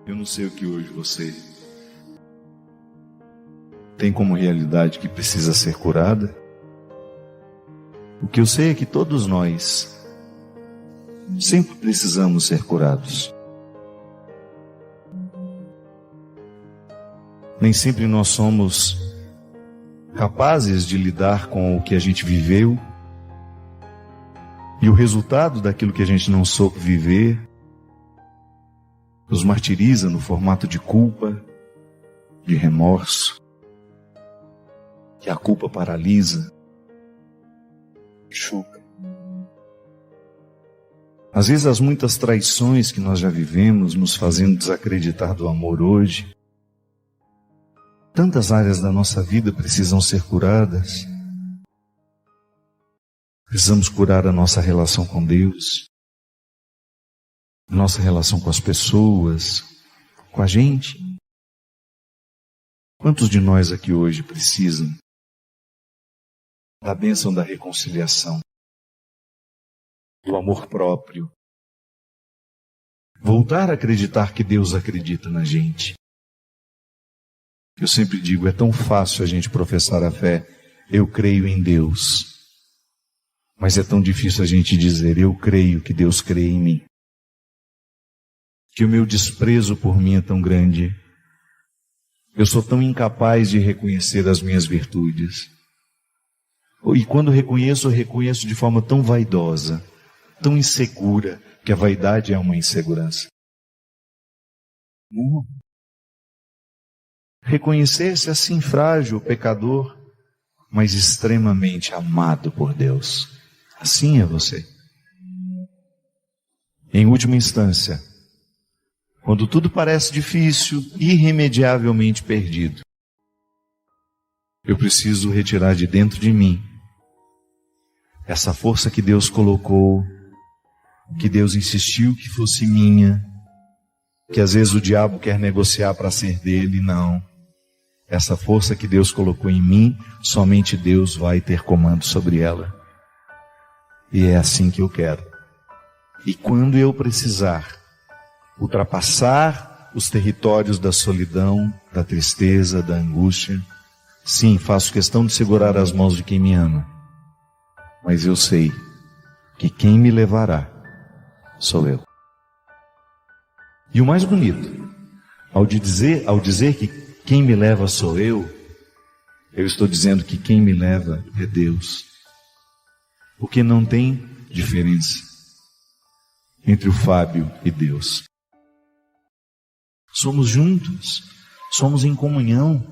Eu não sei o que hoje você tem como realidade que precisa ser curada. O que eu sei é que todos nós sempre precisamos ser curados. Nem sempre nós somos capazes de lidar com o que a gente viveu, e o resultado daquilo que a gente não soube viver nos martiriza no formato de culpa, de remorso, que a culpa paralisa, machuca. Às vezes as muitas traições que nós já vivemos nos fazendo desacreditar do amor hoje. Tantas áreas da nossa vida precisam ser curadas. Precisamos curar a nossa relação com Deus, nossa relação com as pessoas, com a gente. Quantos de nós aqui hoje precisam da bênção da reconciliação, do amor próprio? Voltar a acreditar que Deus acredita na gente. Eu sempre digo, é tão fácil a gente professar a fé, eu creio em Deus. Mas é tão difícil a gente dizer, eu creio que Deus crê em mim. Que o meu desprezo por mim é tão grande. Eu sou tão incapaz de reconhecer as minhas virtudes. E quando reconheço, eu reconheço de forma tão vaidosa, tão insegura, que a vaidade é uma insegurança. Reconhecer-se assim frágil, pecador, mas extremamente amado por Deus. Assim é você. Em última instância, quando tudo parece difícil, irremediavelmente perdido, eu preciso retirar de dentro de mim essa força que Deus colocou, que Deus insistiu que fosse minha, que às vezes o diabo quer negociar para ser dele. Não. Essa força que Deus colocou em mim, somente Deus vai ter comando sobre ela. E é assim que eu quero. E quando eu precisar ultrapassar os territórios da solidão, da tristeza, da angústia, sim, faço questão de segurar as mãos de quem me ama. Mas eu sei que quem me levará sou eu. E o mais bonito, ao dizer que quem me leva sou eu estou dizendo que quem me leva é Deus. Porque não tem diferença entre o Fábio e Deus. Somos juntos, somos em comunhão,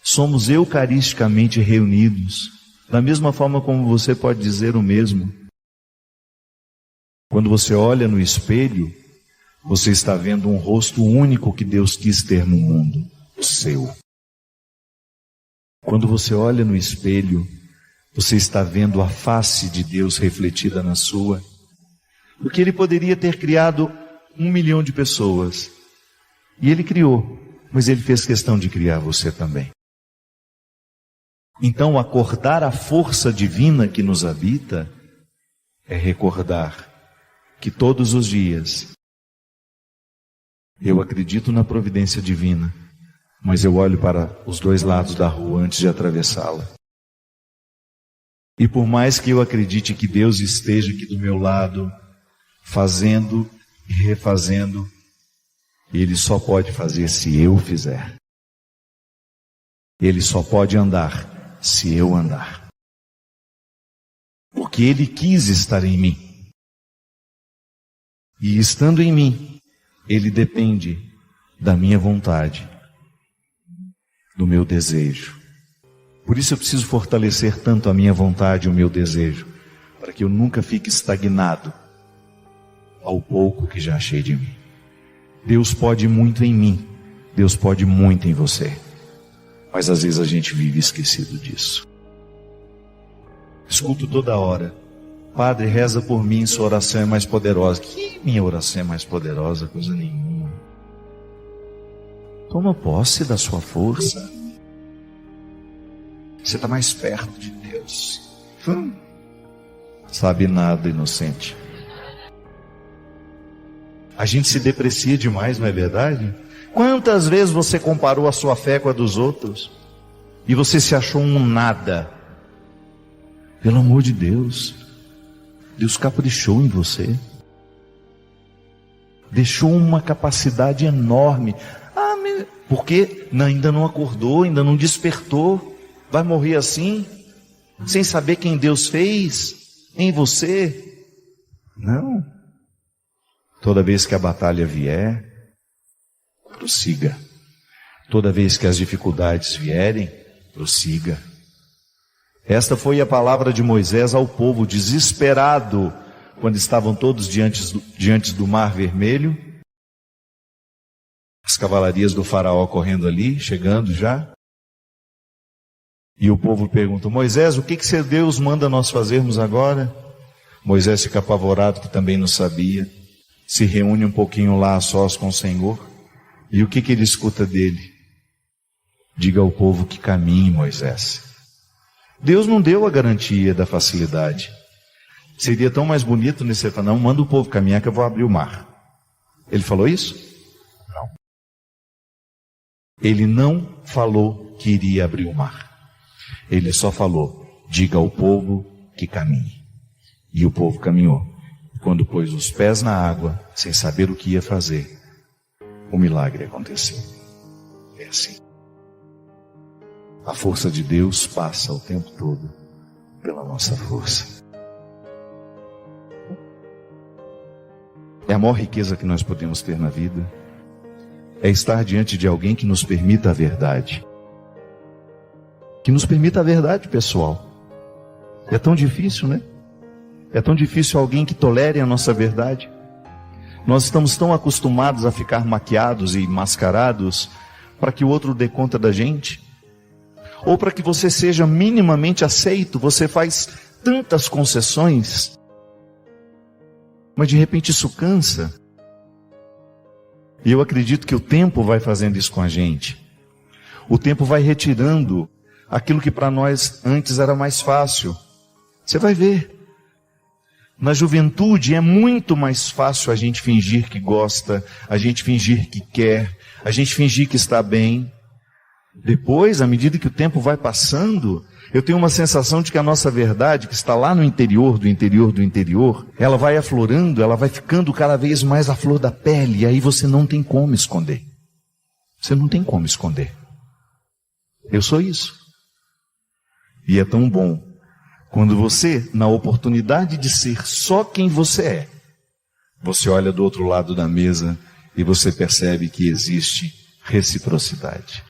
somos eucaristicamente reunidos, da mesma forma como você pode dizer o mesmo. Quando você olha no espelho, você está vendo um rosto único que Deus quis ter no mundo, o seu. Quando você olha no espelho, você está vendo a face de Deus refletida na sua. Porque Ele poderia ter criado 1 milhão de pessoas. E Ele criou, mas Ele fez questão de criar você também. Então, acordar a força divina que nos habita é recordar que todos os dias eu acredito na providência divina, mas eu olho para os dois lados da rua antes de atravessá-la. E por mais que eu acredite que Deus esteja aqui do meu lado, fazendo e refazendo, Ele só pode fazer se eu fizer. Ele só pode andar se eu andar. Porque Ele quis estar em mim. E estando em mim, Ele depende da minha vontade, do meu desejo. Por isso eu preciso fortalecer tanto a minha vontade e o meu desejo, para que eu nunca fique estagnado ao pouco que já achei de mim. Deus pode muito em mim, Deus pode muito em você, mas às vezes a gente vive esquecido disso. Escuto toda hora, Padre, reza por mim, sua oração é mais poderosa. Que minha oração é mais poderosa? Coisa nenhuma. Toma posse da sua força. Você está mais perto de Deus. Sabe nada, inocente. A gente se deprecia demais, não é verdade? Quantas vezes você comparou a sua fé com a dos outros e você se achou um nada? Pelo amor de Deus, Deus caprichou em você, deixou uma capacidade enorme. Porque ainda não acordou, ainda não despertou, vai morrer assim, sem saber quem Deus fez em você? Não. Toda vez que a batalha vier, prossiga. Toda vez que as dificuldades vierem, prossiga. Esta foi a palavra de Moisés ao povo desesperado, quando estavam todos diante do Mar Vermelho. As cavalarias do faraó correndo ali, chegando já. E o povo pergunta: Moisés, o que seu Deus manda nós fazermos agora? Moisés fica apavorado, que também não sabia. Se reúne um pouquinho lá a sós com o Senhor. E o que ele escuta dele? Diga ao povo que caminhe, Moisés. Deus não deu a garantia da facilidade. Seria tão mais bonito nesse falar: não, manda o povo caminhar que eu vou abrir o mar. Ele falou isso? Ele não falou que iria abrir o mar. Ele só falou: diga ao povo que caminhe. E o povo caminhou. Quando pôs os pés na água, sem saber o que ia fazer, o milagre aconteceu. É assim. A força de Deus passa o tempo todo pela nossa força. É a maior riqueza que nós podemos ter na vida. É estar diante de alguém que nos permita a verdade. Que nos permita a verdade, pessoal. É tão difícil, né? É tão difícil alguém que tolere a nossa verdade. Nós estamos tão acostumados a ficar maquiados e mascarados para que o outro dê conta da gente. Ou para que você seja minimamente aceito, você faz tantas concessões. Mas de repente isso cansa. E eu acredito que o tempo vai fazendo isso com a gente. O tempo vai retirando aquilo que para nós antes era mais fácil. Você vai ver. Na juventude é muito mais fácil a gente fingir que gosta, a gente fingir que quer, a gente fingir que está bem. Depois, à medida que o tempo vai passando, eu tenho uma sensação de que a nossa verdade, que está lá no interior do interior do interior, ela vai aflorando, ela vai ficando cada vez mais à flor da pele, e aí você não tem como esconder. Você não tem como esconder. Eu sou isso. E é tão bom quando você, na oportunidade de ser só quem você é, você olha do outro lado da mesa e você percebe que existe reciprocidade.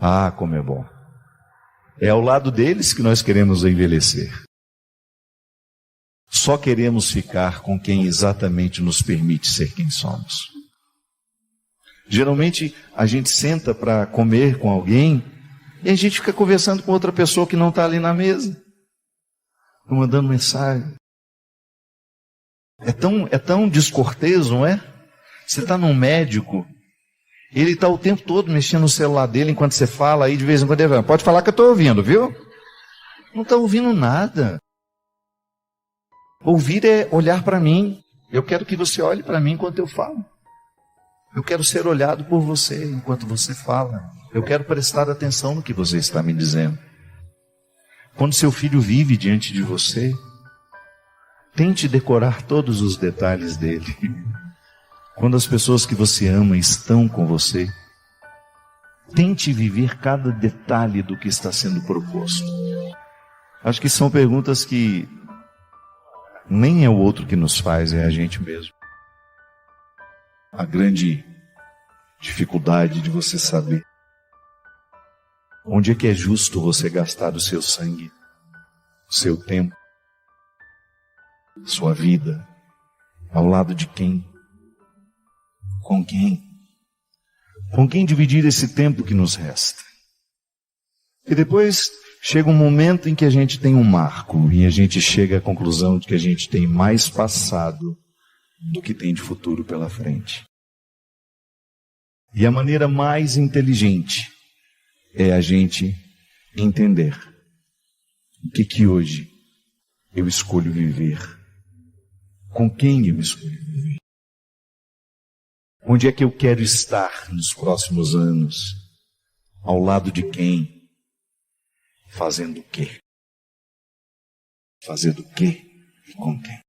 Ah, como é bom. É ao lado deles que nós queremos envelhecer. Só queremos ficar com quem exatamente nos permite ser quem somos. Geralmente a gente senta para comer com alguém e a gente fica conversando com outra pessoa que não está ali na mesa, mandando mensagem. É tão descortês, não é? Você está num médico, ele está o tempo todo mexendo no celular dele enquanto você fala, aí de vez em quando ele fala: pode falar que eu estou ouvindo, viu? Não está ouvindo nada. Ouvir é olhar para mim. Eu quero que você olhe para mim enquanto eu falo. Eu quero ser olhado por você enquanto você fala. Eu quero prestar atenção no que você está me dizendo. Quando seu filho vive diante de você, tente decorar todos os detalhes dele. Quando as pessoas que você ama estão com você, tente viver cada detalhe do que está sendo proposto. Acho que são perguntas que nem é o outro que nos faz, é a gente mesmo. A grande dificuldade de você saber onde é que é justo você gastar o seu sangue, o seu tempo, sua vida, ao lado de quem? Com quem? Com quem dividir esse tempo que nos resta? E depois chega um momento em que a gente tem um marco e a gente chega à conclusão de que a gente tem mais passado do que tem de futuro pela frente. E a maneira mais inteligente é a gente entender o que hoje eu escolho viver Com quem eu escolho viver? Onde é que eu quero estar nos próximos anos? Ao lado de quem? Fazendo o quê? Fazendo o quê e com quem?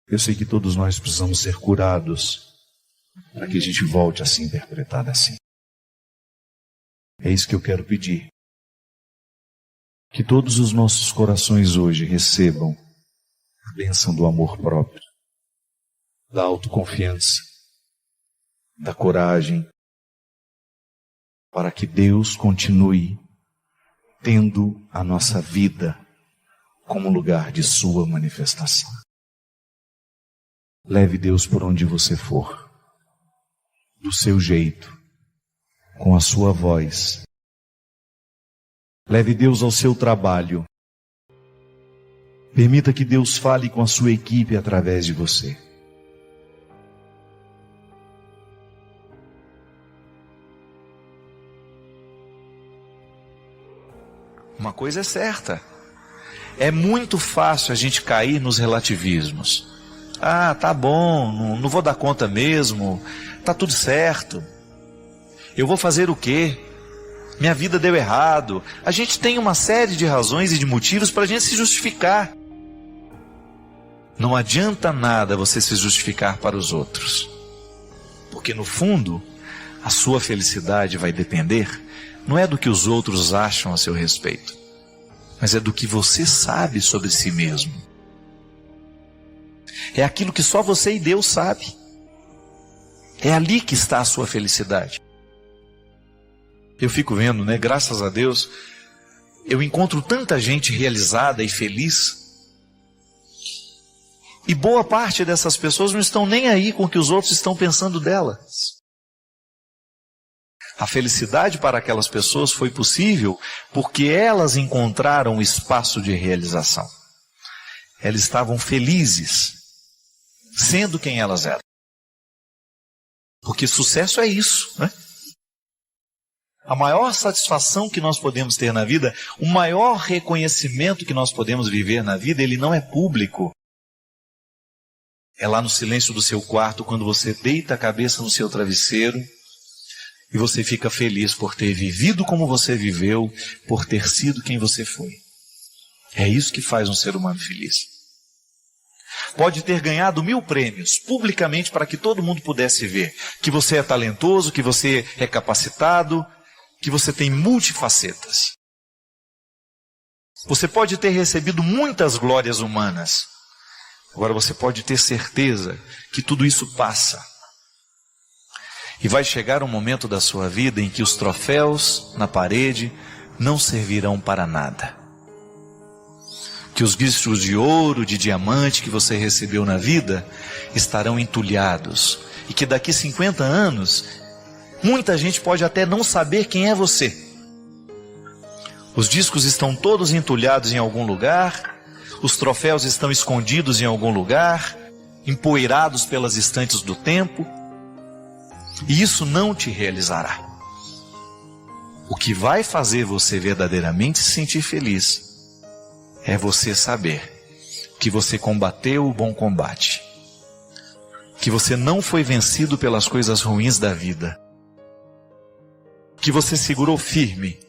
Eu sei que todos nós precisamos ser curados para que a gente volte a se interpretar assim. É isso que eu quero pedir. Que todos os nossos corações hoje recebam a bênção do amor próprio, da autoconfiança, da coragem, para que Deus continue tendo a nossa vida como lugar de sua manifestação. Leve Deus por onde você for, do seu jeito, com a sua voz. Leve Deus ao seu trabalho. Permita que Deus fale com a sua equipe através de você. Uma coisa é certa. É muito fácil a gente cair nos relativismos. Ah, tá bom, não vou dar conta mesmo, tá tudo certo. Eu vou fazer o quê? Minha vida deu errado. A gente tem uma série de razões e de motivos para a gente se justificar. Não adianta nada você se justificar para os outros. Porque no fundo, a sua felicidade vai depender, não é do que os outros acham a seu respeito, mas é do que você sabe sobre si mesmo. É aquilo que só você e Deus sabe. É ali que está a sua felicidade. Eu fico vendo, né? Graças a Deus, eu encontro tanta gente realizada e feliz. E boa parte dessas pessoas não estão nem aí com o que os outros estão pensando delas. A felicidade para aquelas pessoas foi possível porque elas encontraram um espaço de realização. Elas estavam felizes, sendo quem elas eram. Porque sucesso é isso, né? A maior satisfação que nós podemos ter na vida, o maior reconhecimento que nós podemos viver na vida, ele não é público. É lá no silêncio do seu quarto, quando você deita a cabeça no seu travesseiro e você fica feliz por ter vivido como você viveu, por ter sido quem você foi. É isso que faz um ser humano feliz. Pode ter ganhado 1000 prêmios publicamente para que todo mundo pudesse ver que você é talentoso, que você é capacitado, que você tem multifacetas. Você pode ter recebido muitas glórias humanas. Agora você pode ter certeza que tudo isso passa. E vai chegar um momento da sua vida em que os troféus na parede não servirão para nada. Que os discos de ouro, de diamante que você recebeu na vida estarão entulhados. E que daqui 50 anos, muita gente pode até não saber quem é você. Os discos estão todos entulhados em algum lugar, os troféus estão escondidos em algum lugar, empoeirados pelas estantes do tempo, e isso não te realizará. O que vai fazer você verdadeiramente se sentir feliz é você saber que você combateu o bom combate, que você não foi vencido pelas coisas ruins da vida, que você segurou firme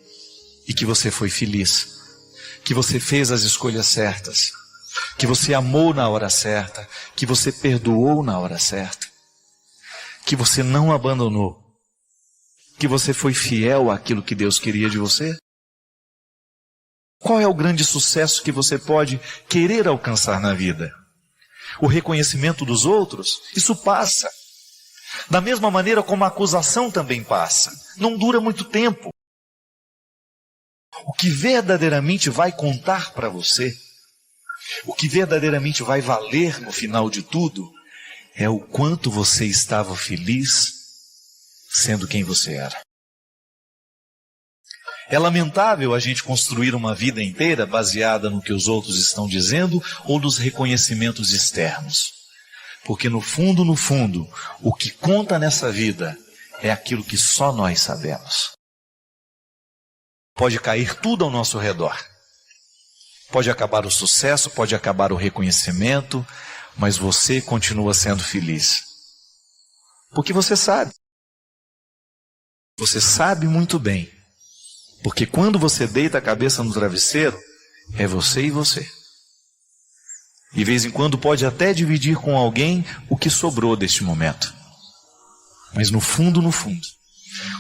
e que você foi feliz, que você fez as escolhas certas, que você amou na hora certa, que você perdoou na hora certa, que você não abandonou, que você foi fiel àquilo que Deus queria de você. Qual é o grande sucesso que você pode querer alcançar na vida? O reconhecimento dos outros? Isso passa. Da mesma maneira como a acusação também passa. Não dura muito tempo. O que verdadeiramente vai contar para você, o que verdadeiramente vai valer no final de tudo, é o quanto você estava feliz sendo quem você era. É lamentável a gente construir uma vida inteira baseada no que os outros estão dizendo ou nos reconhecimentos externos. Porque no fundo, o que conta nessa vida é aquilo que só nós sabemos. Pode cair tudo ao nosso redor. Pode acabar o sucesso, pode acabar o reconhecimento, mas você continua sendo feliz. Porque você sabe. Você sabe muito bem. Porque quando você deita a cabeça no travesseiro, é você e você. De vez em quando pode até dividir com alguém o que sobrou deste momento. Mas no fundo,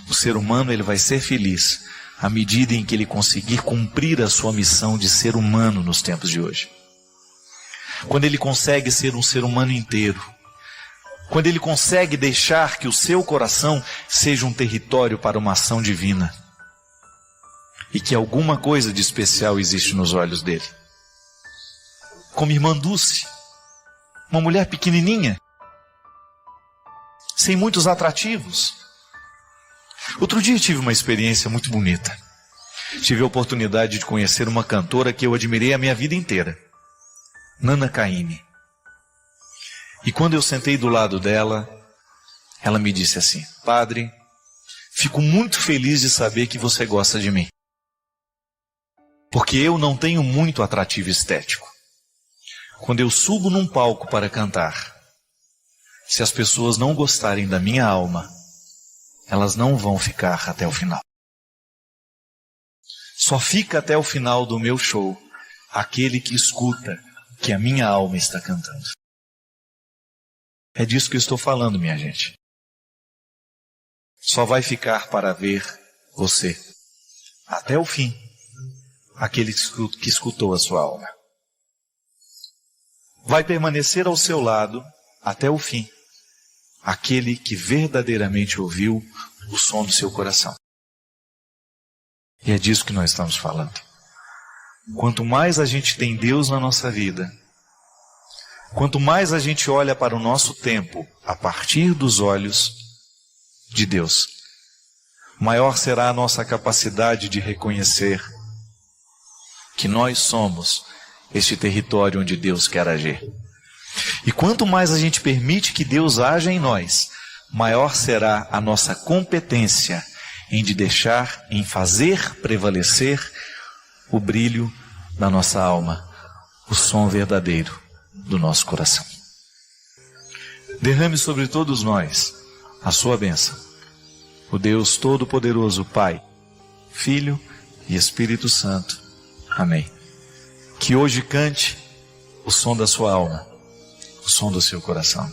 o ser humano ele vai ser feliz à medida em que ele conseguir cumprir a sua missão de ser humano nos tempos de hoje. Quando ele consegue ser um ser humano inteiro. Quando ele consegue deixar que o seu coração seja um território para uma ação divina. E que alguma coisa de especial existe nos olhos dele. Como irmã Dulce, uma mulher pequenininha, sem muitos atrativos. Outro dia tive uma experiência muito bonita. Tive a oportunidade de conhecer uma cantora que eu admirei a minha vida inteira, Nana Caymmi. E quando eu sentei do lado dela, ela me disse assim: padre, fico muito feliz de saber que você gosta de mim. Porque eu não tenho muito atrativo estético. Quando eu subo num palco para cantar, se as pessoas não gostarem da minha alma, elas não vão ficar até o final. Só fica até o final do meu show aquele que escuta que a minha alma está cantando. É disso que eu estou falando, minha gente. Só vai ficar para ver você até o fim aquele que escutou a sua alma. Vai permanecer ao seu lado até o fim aquele que verdadeiramente ouviu o som do seu coração. E é disso que nós estamos falando. Quanto mais a gente tem Deus na nossa vida, quanto mais a gente olha para o nosso tempo a partir dos olhos de Deus, maior será a nossa capacidade de reconhecer que nós somos este território onde Deus quer agir. E quanto mais a gente permite que Deus haja em nós, maior será a nossa competência em fazer prevalecer o brilho da nossa alma, o som verdadeiro do nosso coração. Derrame sobre todos nós a sua bênção. O Deus Todo-Poderoso, Pai, Filho e Espírito Santo. Amém. Que hoje cante o som da sua alma, o som do seu coração.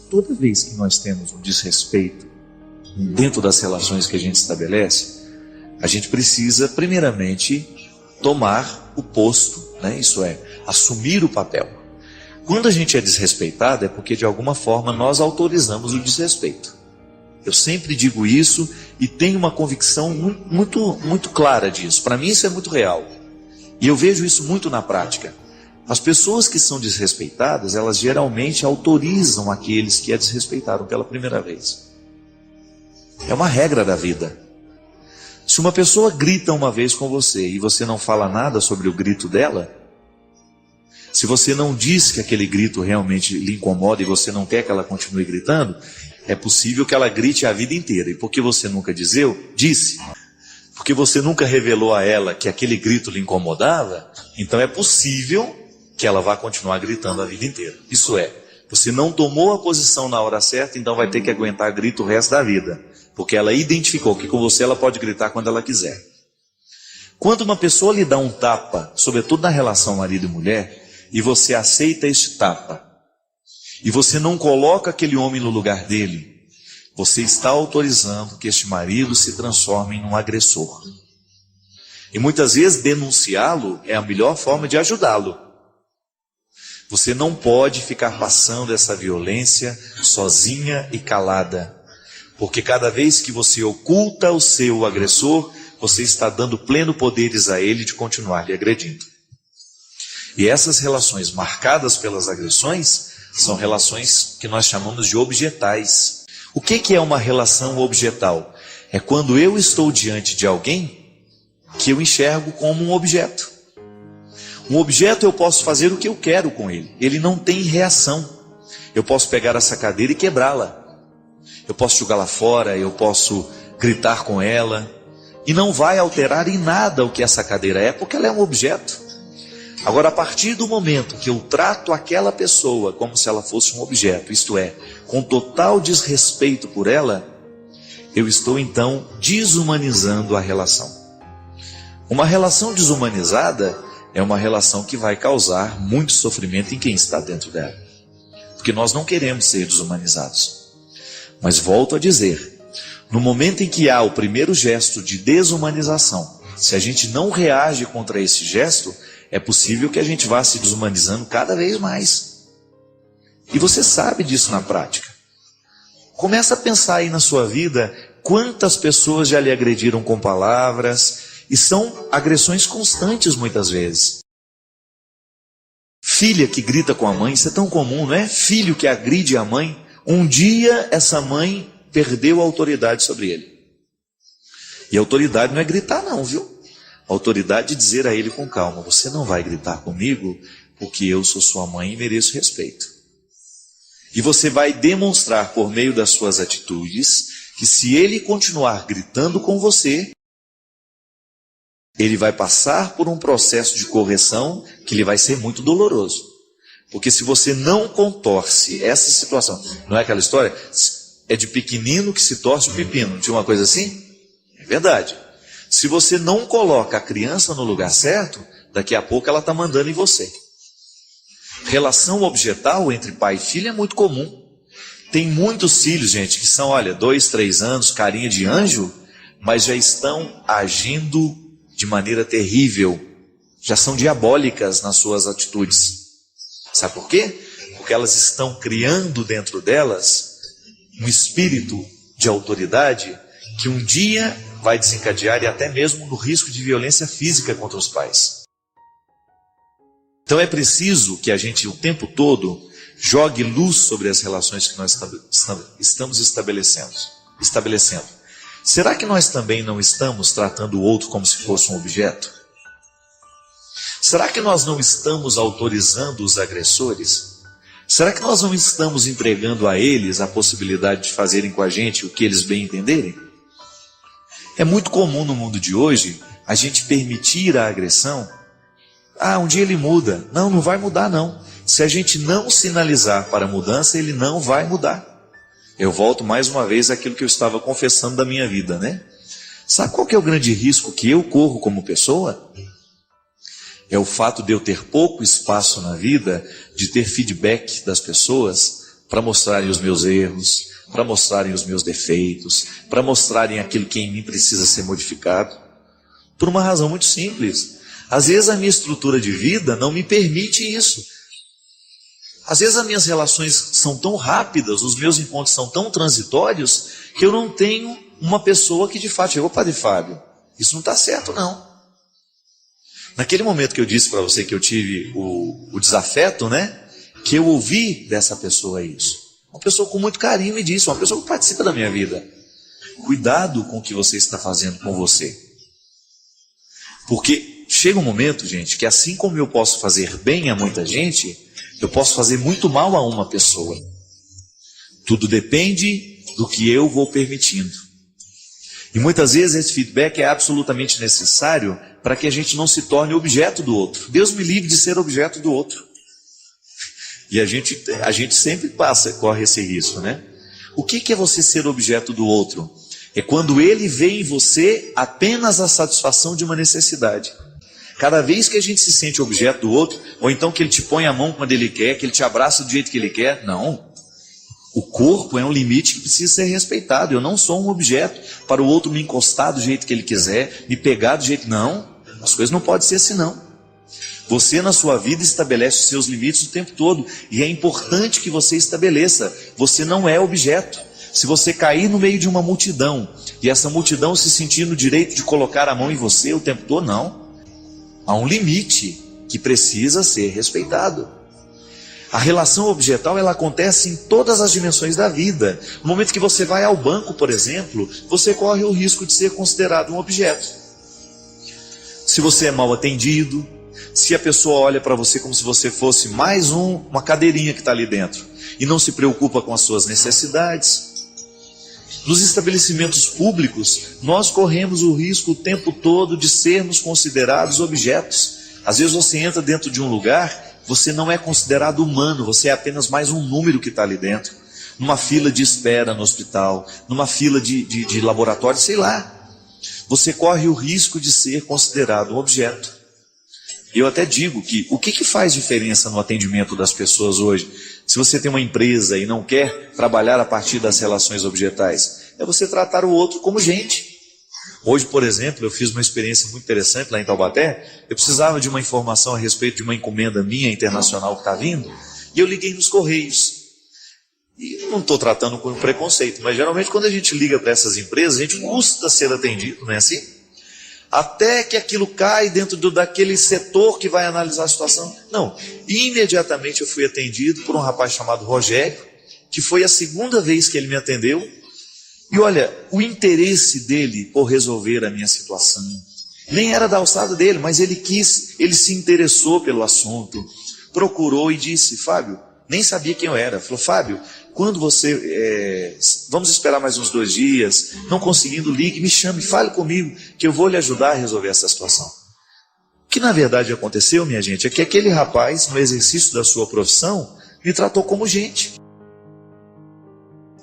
Toda vez que nós temos um desrespeito dentro das relações que a gente estabelece, a gente precisa primeiramente tomar o posto, né? Isso é, assumir o papel. Quando a gente é desrespeitado é porque de alguma forma nós autorizamos o desrespeito. Eu sempre digo isso e tenho uma convicção muito clara disso. Para mim isso é muito real. E eu vejo isso muito na prática. As pessoas que são desrespeitadas, elas geralmente autorizam aqueles que a desrespeitaram pela primeira vez. É uma regra da vida. Se uma pessoa grita uma vez com você e você não fala nada sobre o grito dela, se você não diz que aquele grito realmente lhe incomoda e você não quer que ela continue gritando, é possível que ela grite a vida inteira. E porque você nunca disse, porque você nunca revelou a ela que aquele grito lhe incomodava, então é possível que ela vá continuar gritando a vida inteira. Isso é, você não tomou a posição na hora certa, então vai ter que aguentar grito o resto da vida. Porque ela identificou que com você ela pode gritar quando ela quiser. Quando uma pessoa lhe dá um tapa, sobretudo na relação marido e mulher, e você aceita este tapa, e você não coloca aquele homem no lugar dele, você está autorizando que este marido se transforme num agressor. E muitas vezes denunciá-lo é a melhor forma de ajudá-lo. Você não pode ficar passando essa violência sozinha e calada. Porque cada vez que você oculta o seu agressor, você está dando pleno poderes a ele de continuar lhe agredindo. E essas relações marcadas pelas agressões são relações que nós chamamos de objetais. O que é uma relação objetal? É quando eu estou diante de alguém que eu enxergo como um objeto. Um objeto eu posso fazer o que eu quero com ele. Ele não tem reação. Eu posso pegar essa cadeira e quebrá-la. Eu posso jogá-la fora, eu posso gritar com ela. E não vai alterar em nada o que essa cadeira é, porque ela é um objeto. Agora, a partir do momento que eu trato aquela pessoa como se ela fosse um objeto, isto é, com total desrespeito por ela, eu estou então desumanizando a relação. Uma relação desumanizada é uma relação que vai causar muito sofrimento em quem está dentro dela. Porque nós não queremos ser desumanizados. Mas volto a dizer, no momento em que há o primeiro gesto de desumanização, se a gente não reage contra esse gesto, é possível que a gente vá se desumanizando cada vez mais. E você sabe disso na prática. Começa a pensar aí na sua vida, quantas pessoas já lhe agrediram com palavras, e são agressões constantes muitas vezes. Filha que grita com a mãe, isso é tão comum, não é? Filho que agride a mãe. Um dia essa mãe perdeu a autoridade sobre ele. E a autoridade não é gritar não, viu? A autoridade é dizer a ele com calma, você não vai gritar comigo, porque eu sou sua mãe e mereço respeito. E você vai demonstrar por meio das suas atitudes, que se ele continuar gritando com você, ele vai passar por um processo de correção que lhe vai ser muito doloroso. Porque se você não contorce essa situação, não é aquela história? É de pequenino que se torce o pepino, não tinha uma coisa assim? É verdade. Se você não coloca a criança no lugar certo, daqui a pouco ela está mandando em você. Relação objetal entre pai e filho é muito comum. Tem muitos filhos, gente, que são, 2, 3 anos, carinha de anjo, mas já estão agindo de maneira terrível. Já são diabólicas nas suas atitudes. Sabe por quê? Porque elas estão criando dentro delas um espírito de autoridade que um dia vai desencadear e até mesmo no risco de violência física contra os pais. Então é preciso que a gente o tempo todo jogue luz sobre as relações que nós estamos estabelecendo. Será que nós também não estamos tratando o outro como se fosse um objeto? Será que nós não estamos autorizando os agressores? Será que nós não estamos entregando a eles a possibilidade de fazerem com a gente o que eles bem entenderem? É muito comum no mundo de hoje a gente permitir a agressão. Um dia ele muda. Não, não vai mudar não. Se a gente não sinalizar para a mudança, ele não vai mudar. Eu volto mais uma vez àquilo que eu estava confessando da minha vida, né? Sabe qual que é o grande risco que eu corro como pessoa? É o fato de eu ter pouco espaço na vida, de ter feedback das pessoas para mostrarem os meus erros, para mostrarem os meus defeitos, para mostrarem aquilo que em mim precisa ser modificado. Por uma razão muito simples. Às vezes a minha estrutura de vida não me permite isso. Às vezes as minhas relações são tão rápidas, os meus encontros são tão transitórios, que eu não tenho uma pessoa que de fato chegou, Padre Fábio, isso não está certo não. Naquele momento que eu disse para você que eu tive o desafeto, né? Que eu ouvi dessa pessoa isso. Uma pessoa com muito carinho me disse, uma pessoa que participa da minha vida. Cuidado com o que você está fazendo com você. Porque chega um momento, gente, que assim como eu posso fazer bem a muita gente, eu posso fazer muito mal a uma pessoa. Tudo depende do que eu vou permitindo. E muitas vezes esse feedback é absolutamente necessário para que a gente não se torne objeto do outro. Deus me livre de ser objeto do outro. E a gente sempre corre esse risco, né? O que é você ser objeto do outro? É quando ele vê em você apenas a satisfação de uma necessidade. Cada vez que a gente se sente objeto do outro, ou então que ele te põe a mão quando ele quer, que ele te abraça do jeito que ele quer, não. O corpo é um limite que precisa ser respeitado. Eu não sou um objeto para o outro me encostar do jeito que ele quiser, me pegar do jeito... Não, as coisas não podem ser assim não. Você na sua vida estabelece os seus limites o tempo todo. E é importante que você estabeleça. Você não é objeto. Se você cair no meio de uma multidão, e essa multidão se sentir no direito de colocar a mão em você o tempo todo, não. Há um limite que precisa ser respeitado. A relação objetal, ela acontece em todas as dimensões da vida. No momento que você vai ao banco, por exemplo, você corre o risco de ser considerado um objeto. Se você é mal atendido, se a pessoa olha para você como se você fosse mais uma cadeirinha que está ali dentro, e não se preocupa com as suas necessidades. Nos estabelecimentos públicos, nós corremos o risco o tempo todo de sermos considerados objetos. Às vezes você entra dentro de um lugar, você não é considerado humano, você é apenas mais um número que está ali dentro. Numa fila de espera no hospital, numa fila de laboratório, sei lá. Você corre o risco de ser considerado um objeto. Eu até digo que o que faz diferença no atendimento das pessoas hoje? Se você tem uma empresa e não quer trabalhar a partir das relações objetais, é você tratar o outro como gente. Hoje, por exemplo, eu fiz uma experiência muito interessante lá em Taubaté. Eu precisava de uma informação a respeito de uma encomenda minha internacional que está vindo, e eu liguei nos Correios. E não estou tratando com preconceito, mas geralmente quando a gente liga para essas empresas, a gente custa ser atendido, não é assim? Até que aquilo cai dentro daquele setor que vai analisar a situação. Não, imediatamente eu fui atendido por um rapaz chamado Rogério, que foi a segunda vez que ele me atendeu. E olha, o interesse dele por resolver a minha situação, nem era da alçada dele, mas ele se interessou pelo assunto, procurou e disse: Fábio, nem sabia quem eu era. Falou: Fábio, quando você, vamos esperar mais uns 2 dias, não conseguindo, ligue, me chame, fale comigo, que eu vou lhe ajudar a resolver essa situação. O que na verdade aconteceu, minha gente, é que aquele rapaz, no exercício da sua profissão, me tratou como gente.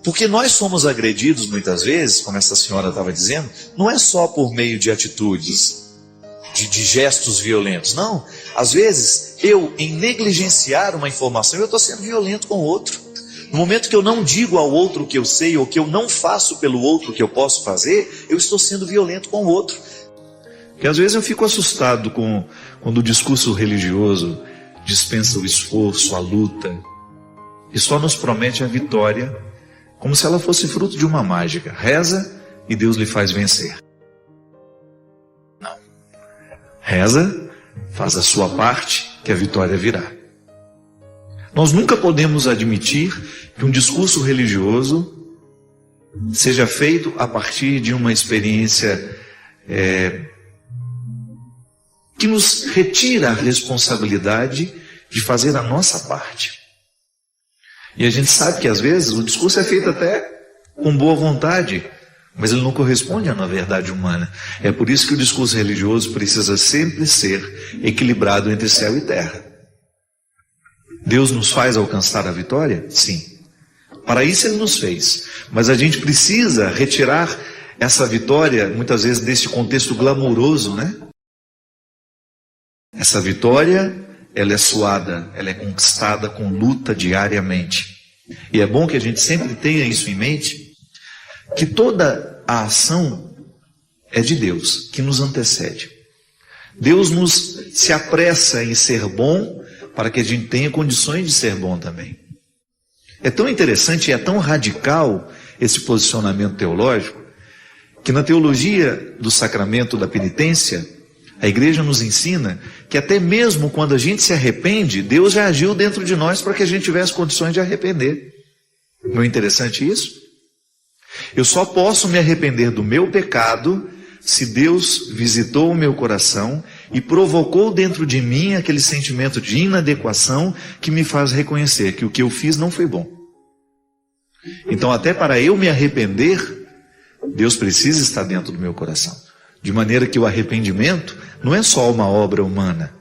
Porque nós somos agredidos muitas vezes, como essa senhora estava dizendo, não é só por meio de atitudes, de gestos violentos, não. Às vezes, eu, em negligenciar uma informação, eu estou sendo violento com o outro. No momento que eu não digo ao outro o que eu sei, ou que eu não faço pelo outro o que eu posso fazer, eu estou sendo violento com o outro. Porque às vezes eu fico assustado quando o discurso religioso dispensa o esforço, a luta, e só nos promete a vitória, como se ela fosse fruto de uma mágica. Reza e Deus lhe faz vencer. Não. Reza, faz a sua parte, que a vitória virá. Nós nunca podemos admitir que um discurso religioso seja feito a partir de uma experiência que nos retira a responsabilidade de fazer a nossa parte. E a gente sabe que às vezes o discurso é feito até com boa vontade, mas ele não corresponde à verdade humana. É por isso que o discurso religioso precisa sempre ser equilibrado entre céu e terra. Deus nos faz alcançar a vitória? Sim. Para isso Ele nos fez. Mas a gente precisa retirar essa vitória, muitas vezes, desse contexto glamouroso, né? Essa vitória, ela é suada, ela é conquistada com luta diariamente. E é bom que a gente sempre tenha isso em mente, que toda a ação é de Deus, que nos antecede. Deus se apressa em ser bom, para que a gente tenha condições de ser bom também. É tão interessante e é tão radical esse posicionamento teológico, que na teologia do sacramento da penitência, a igreja nos ensina que até mesmo quando a gente se arrepende, Deus já agiu dentro de nós para que a gente tivesse condições de arrepender. Não é interessante isso? Eu só posso me arrepender do meu pecado se Deus visitou o meu coração e provocou dentro de mim aquele sentimento de inadequação que me faz reconhecer que o que eu fiz não foi bom. Então, até para eu me arrepender, Deus precisa estar dentro do meu coração. De maneira que o arrependimento não é só uma obra humana.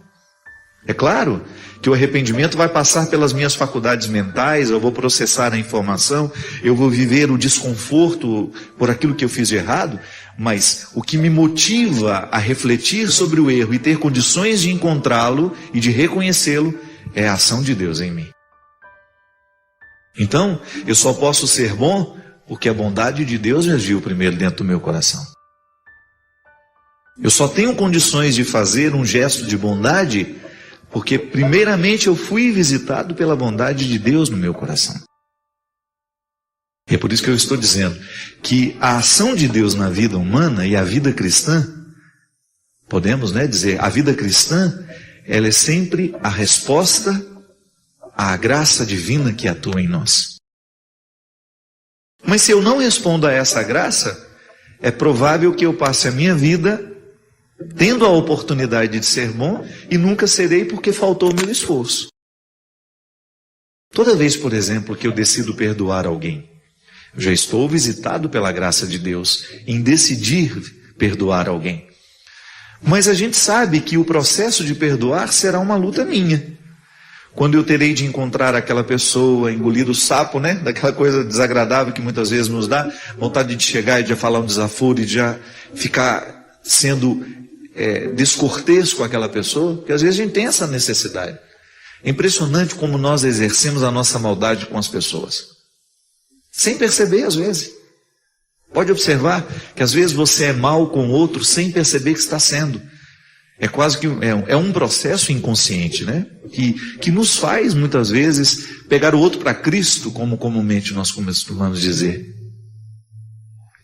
É claro que o arrependimento vai passar pelas minhas faculdades mentais, eu vou processar a informação, eu vou viver o desconforto por aquilo que eu fiz de errado, mas o que me motiva a refletir sobre o erro e ter condições de encontrá-lo e de reconhecê-lo é a ação de Deus em mim. Então, eu só posso ser bom porque a bondade de Deus agiu primeiro dentro do meu coração. Eu só tenho condições de fazer um gesto de bondade porque primeiramente eu fui visitado pela bondade de Deus no meu coração. E é por isso que eu estou dizendo que a ação de Deus na vida humana e a vida cristã, podemos dizer, a vida cristã, ela é sempre a resposta à graça divina que atua em nós. Mas se eu não respondo a essa graça, é provável que eu passe a minha vida tendo a oportunidade de ser bom e nunca serei porque faltou o meu esforço. Toda vez, por exemplo, que eu decido perdoar alguém, eu já estou visitado pela graça de Deus em decidir perdoar alguém. Mas a gente sabe que o processo de perdoar será uma luta minha. Quando eu terei de encontrar aquela pessoa, engolir o sapo, né? Daquela coisa desagradável que muitas vezes nos dá, vontade de chegar e de falar um desaforo e de já ficar sendo descortês com aquela pessoa, porque às vezes a gente tem essa necessidade. É impressionante como nós exercemos a nossa maldade com as pessoas. Sem perceber às vezes. Pode observar que às vezes você é mal com o outro sem perceber que está sendo. É quase que um processo inconsciente, né? Que nos faz, muitas vezes, pegar o outro para Cristo, como comumente nós costumamos dizer.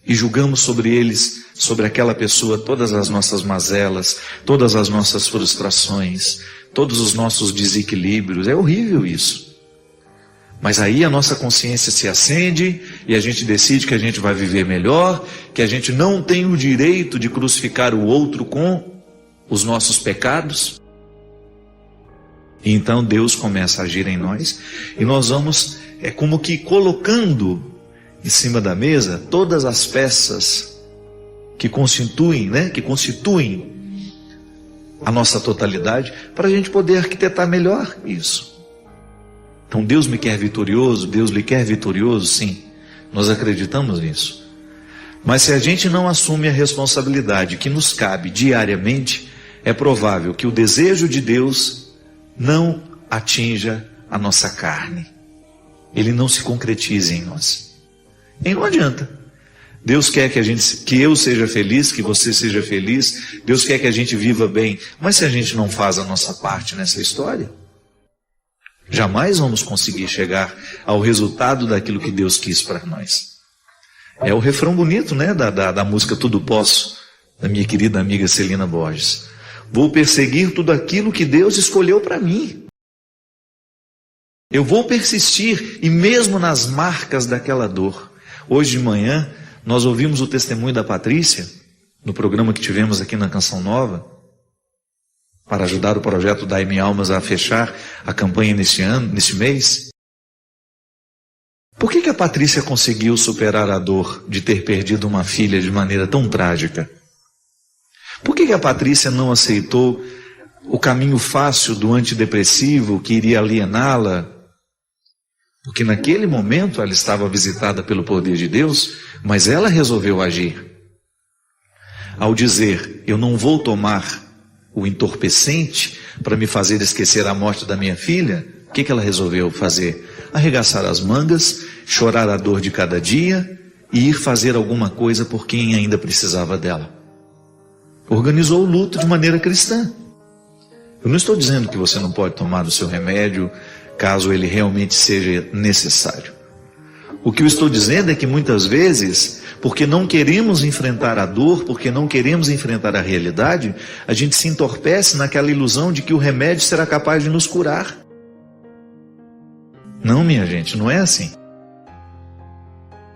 E julgamos sobre eles, sobre aquela pessoa, todas as nossas mazelas, todas as nossas frustrações, todos os nossos desequilíbrios. É horrível isso. Mas aí a nossa consciência se acende e a gente decide que a gente vai viver melhor, que a gente não tem o direito de crucificar o outro com os nossos pecados. E então Deus começa a agir em nós e nós vamos como que colocando em cima da mesa todas as peças que constituem a nossa totalidade, para a gente poder arquitetar melhor isso. Então Deus me quer vitorioso, Deus lhe quer vitorioso, sim, nós acreditamos nisso. Mas se a gente não assume a responsabilidade que nos cabe diariamente, é provável que o desejo de Deus não atinja a nossa carne. Ele não se concretize em nós. E não adianta. Deus quer que eu seja feliz, que você seja feliz. Deus quer que a gente viva bem. Mas se a gente não faz a nossa parte nessa história, jamais vamos conseguir chegar ao resultado daquilo que Deus quis para nós. É o refrão bonito, né, da música Tudo Posso, da minha querida amiga Celina Borges. Vou perseguir tudo aquilo que Deus escolheu para mim. Eu vou persistir, e mesmo nas marcas daquela dor. Hoje de manhã, nós ouvimos o testemunho da Patrícia, no programa que tivemos aqui na Canção Nova, para ajudar o projeto Dai-me Almas a fechar a campanha neste mês. Por que a Patrícia conseguiu superar a dor de ter perdido uma filha de maneira tão trágica? Por que a Patrícia não aceitou o caminho fácil do antidepressivo que iria aliená-la? Porque naquele momento ela estava visitada pelo poder de Deus, mas ela resolveu agir. Ao dizer, eu não vou tomar o entorpecente para me fazer esquecer a morte da minha filha, o que ela resolveu fazer? Arregaçar as mangas, chorar a dor de cada dia e ir fazer alguma coisa por quem ainda precisava dela. Organizou o luto de maneira cristã. Eu não estou dizendo que você não pode tomar o seu remédio, caso ele realmente seja necessário. O que eu estou dizendo é que muitas vezes, porque não queremos enfrentar a dor, porque não queremos enfrentar a realidade, a gente se entorpece naquela ilusão de que o remédio será capaz de nos curar. Não, minha gente, não é assim.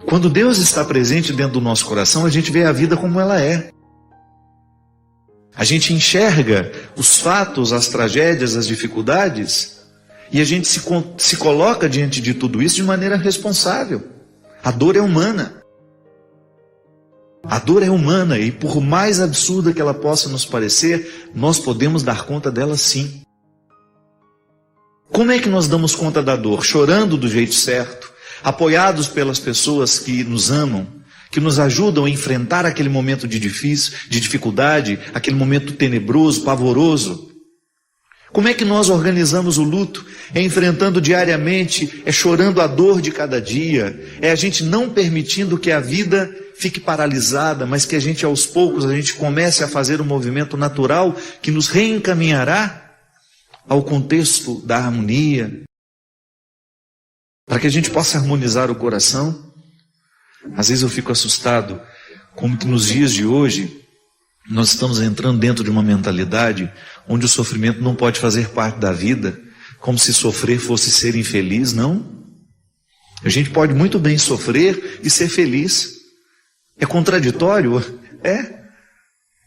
Quando Deus está presente dentro do nosso coração, a gente vê a vida como ela é. A gente enxerga os fatos, as tragédias, as dificuldades, e a gente se coloca diante de tudo isso de maneira responsável. A dor é humana. A dor é humana, e por mais absurda que ela possa nos parecer, nós podemos dar conta dela sim. Como é que nós damos conta da dor? Chorando do jeito certo, apoiados pelas pessoas que nos amam, que nos ajudam a enfrentar aquele momento de dificuldade, aquele momento tenebroso, pavoroso. Como é que nós organizamos o luto? É enfrentando diariamente, é chorando a dor de cada dia, é a gente não permitindo que a vida fique paralisada, mas que a gente aos poucos, a gente comece a fazer um movimento natural que nos reencaminhará ao contexto da harmonia, para que a gente possa harmonizar o coração. Às vezes eu fico assustado, como que nos dias de hoje, nós estamos entrando dentro de uma mentalidade onde o sofrimento não pode fazer parte da vida, como se sofrer fosse ser infeliz. Não. A gente pode muito bem sofrer e ser feliz. É contraditório? É.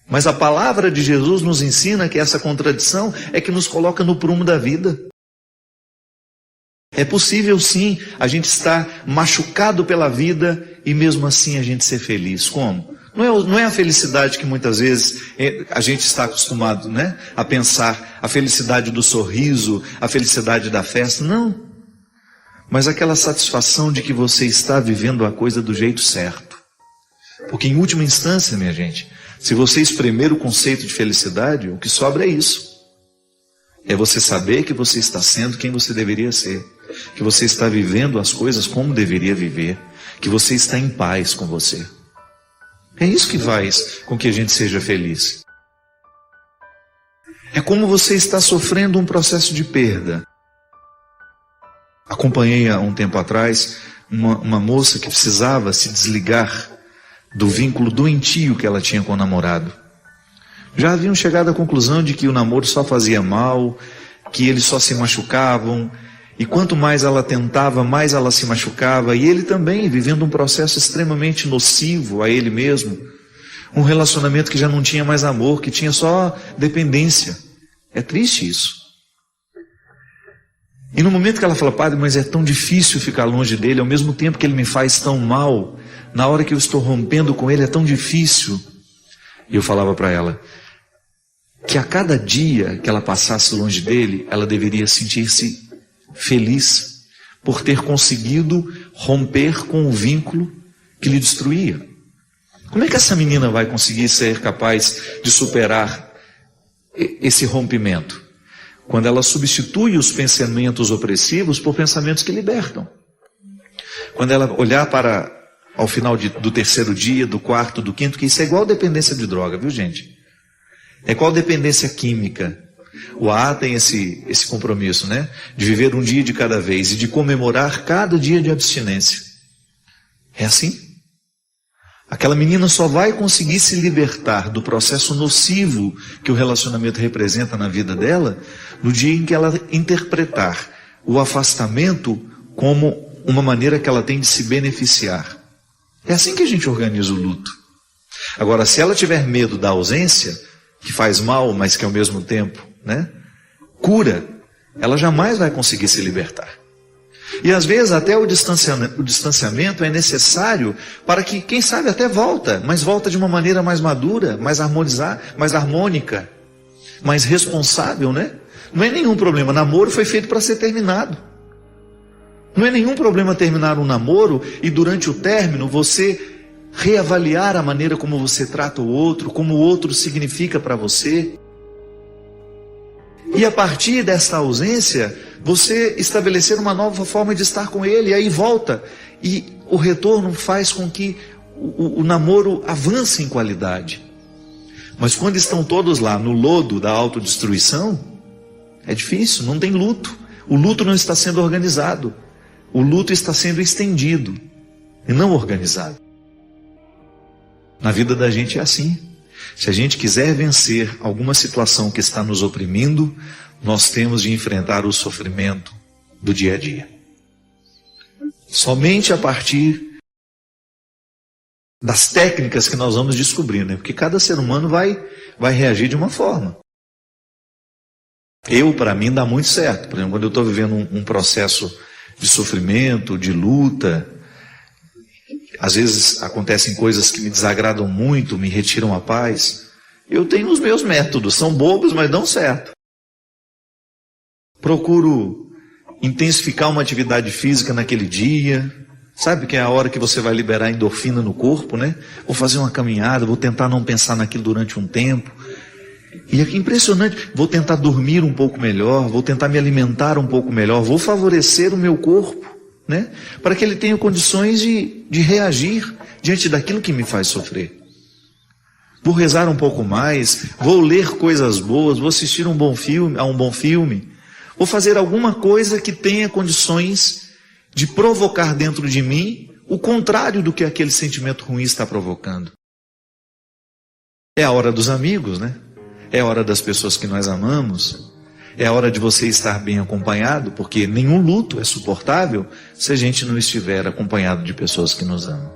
Mas a palavra de Jesus nos ensina que essa contradição é que nos coloca no prumo da vida. É possível sim a gente estar machucado pela vida e mesmo assim a gente ser feliz. Como? Não é a felicidade que muitas vezes a gente está acostumado, né, a pensar, a felicidade do sorriso, a felicidade da festa, não. Mas aquela satisfação de que você está vivendo a coisa do jeito certo. Porque em última instância, minha gente, se você espremer o conceito de felicidade, o que sobra é isso. É você saber que você está sendo quem você deveria ser, que você está vivendo as coisas como deveria viver, que você está em paz com você. É isso que faz com que a gente seja feliz. É como você está sofrendo um processo de perda. Acompanhei há um tempo atrás uma moça que precisava se desligar do vínculo doentio que ela tinha com o namorado. Já haviam chegado à conclusão de que o namoro só fazia mal, que eles só se machucavam, e quanto mais ela tentava, mais ela se machucava, e ele também, vivendo um processo extremamente nocivo a ele mesmo, um relacionamento que já não tinha mais amor, que tinha só dependência. É triste isso. E no momento que ela fala, padre, mas é tão difícil ficar longe dele, ao mesmo tempo que ele me faz tão mal, na hora que eu estou rompendo com ele é tão difícil. E eu falava para ela que a cada dia que ela passasse longe dele, ela deveria sentir-se feliz por ter conseguido romper com o vínculo que lhe destruía. Como é que essa menina vai conseguir ser capaz de superar esse rompimento? Quando ela substitui os pensamentos opressivos por pensamentos que libertam. Quando ela olhar para ao final do terceiro dia, do quarto, do quinto, que isso é igual dependência de droga, viu gente? É igual dependência química. O AA tem esse compromisso, né? De viver um dia de cada vez e de comemorar cada dia de abstinência. É assim? Aquela menina só vai conseguir se libertar do processo nocivo que o relacionamento representa na vida dela no dia em que ela interpretar o afastamento como uma maneira que ela tem de se beneficiar. É assim que a gente organiza o luto. Agora, se ela tiver medo da ausência, que faz mal, mas que ao mesmo tempo, né, cura, ela jamais vai conseguir se libertar. E às vezes até o distanciamento é necessário para que, quem sabe, até volta, mas volta de uma maneira mais madura, mais harmônica, mais responsável, né? Não é nenhum problema, namoro foi feito para ser terminado. Não é nenhum problema terminar um namoro e durante o término você reavaliar a maneira como você trata o outro, como o outro significa para você. E a partir dessa ausência, você estabelecer uma nova forma de estar com ele, e aí volta. E o retorno faz com que o namoro avance em qualidade. Mas quando estão todos lá no lodo da autodestruição, é difícil, não tem luto. O luto não está sendo organizado. O luto está sendo estendido e não organizado. Na vida da gente é assim. Se a gente quiser vencer alguma situação que está nos oprimindo, nós temos de enfrentar o sofrimento do dia a dia. Somente a partir das técnicas que nós vamos descobrir, né? Porque cada ser humano vai reagir de uma forma. Para mim, dá muito certo. Por exemplo, quando eu estou vivendo um processo de sofrimento, de luta, às vezes acontecem coisas que me desagradam muito, me retiram a paz. Eu tenho os meus métodos, são bobos, mas dão certo. Procuro intensificar uma atividade física naquele dia. Sabe que é a hora que você vai liberar endorfina no corpo, né? Vou fazer uma caminhada, vou tentar não pensar naquilo durante um tempo. E é impressionante, vou tentar dormir um pouco melhor, vou tentar me alimentar um pouco melhor, vou favorecer o meu corpo, né? Para que ele tenha condições de reagir diante daquilo que me faz sofrer. Vou rezar um pouco mais, vou ler coisas boas, vou assistir a um bom filme, vou fazer alguma coisa que tenha condições de provocar dentro de mim o contrário do que aquele sentimento ruim está provocando. É a hora dos amigos, né? É a hora das pessoas que nós amamos. É a hora de você estar bem acompanhado, porque nenhum luto é suportável se a gente não estiver acompanhado de pessoas que nos amam.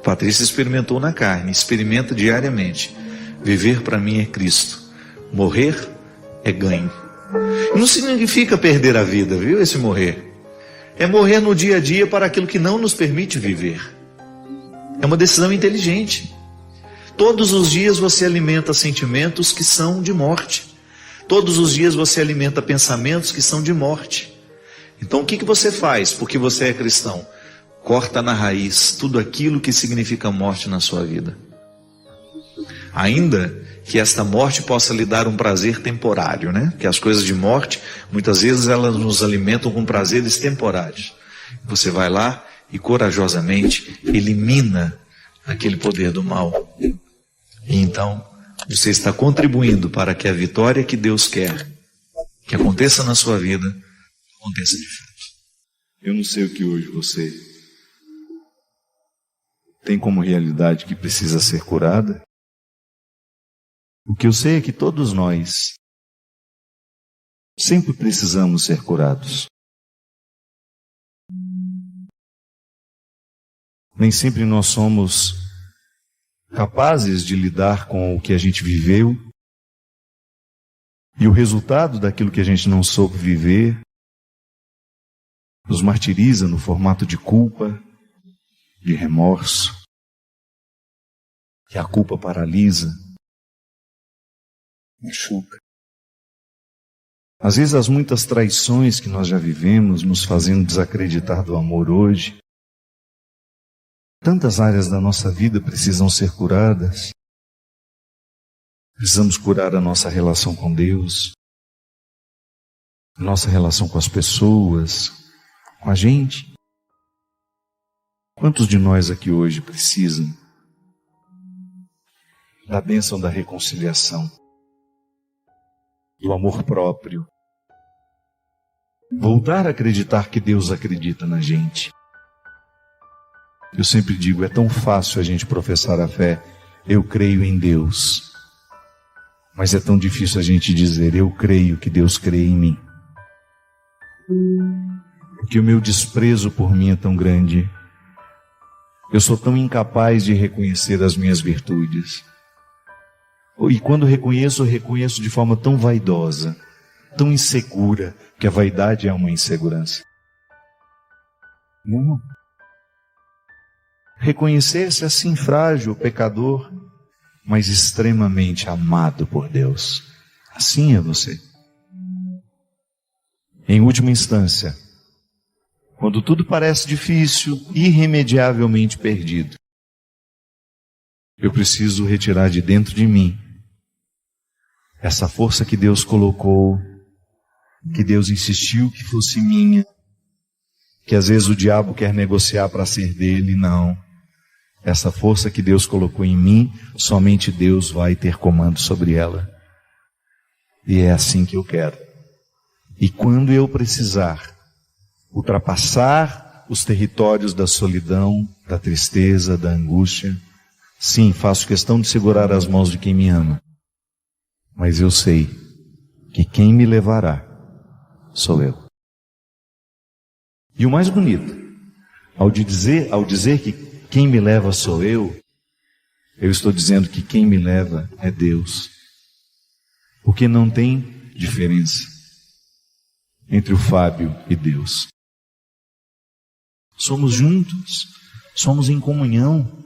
Patrícia experimentou na carne, experimenta diariamente. Viver para mim é Cristo. Morrer é ganho. Não significa perder a vida, viu, esse morrer. É morrer no dia a dia para aquilo que não nos permite viver. É uma decisão inteligente. Todos os dias você alimenta sentimentos que são de morte. Todos os dias você alimenta pensamentos que são de morte. Então o que você faz porque você é cristão? Corta na raiz tudo aquilo que significa morte na sua vida. Ainda que esta morte possa lhe dar um prazer temporário, né? Que as coisas de morte, muitas vezes elas nos alimentam com prazeres temporários. Você vai lá e corajosamente elimina aquele poder do mal. E então você está contribuindo para que a vitória que Deus quer que aconteça na sua vida, aconteça de fato. Eu não sei o que hoje você tem como realidade que precisa ser curada. O que eu sei é que todos nós sempre precisamos ser curados. Nem sempre nós somos capazes de lidar com o que a gente viveu e o resultado daquilo que a gente não soube viver nos martiriza no formato de culpa, de remorso, que a culpa paralisa, machuca. Às vezes as muitas traições que nós já vivemos nos fazendo desacreditar do amor hoje. Tantas áreas da nossa vida precisam ser curadas. Precisamos curar a nossa relação com Deus, a nossa relação com as pessoas, com a gente. Quantos de nós aqui hoje precisam da bênção da reconciliação, do amor próprio, voltar a acreditar que Deus acredita na gente? Eu sempre digo, é tão fácil a gente professar a fé, eu creio em Deus, mas é tão difícil a gente dizer, eu creio que Deus crê em mim. Porque o meu desprezo por mim é tão grande, eu sou tão incapaz de reconhecer as minhas virtudes. E quando reconheço, eu reconheço de forma tão vaidosa, tão insegura, que a vaidade é uma insegurança. Não. Reconhecer-se assim frágil, pecador, mas extremamente amado por Deus. Assim é você. Em última instância, quando tudo parece difícil, irremediavelmente perdido, eu preciso retirar de dentro de mim essa força que Deus colocou, que Deus insistiu que fosse minha, que às vezes o diabo quer negociar para ser dele. Não. Essa força que Deus colocou em mim, somente Deus vai ter comando sobre ela. E é assim que eu quero. E quando eu precisar ultrapassar os territórios da solidão, da tristeza, da angústia, sim, faço questão de segurar as mãos de quem me ama. Mas eu sei que quem me levará sou eu. E o mais bonito, ao dizer que quem me leva sou eu estou dizendo que quem me leva é Deus. Porque não tem diferença entre o Fábio e Deus. Somos juntos, somos em comunhão,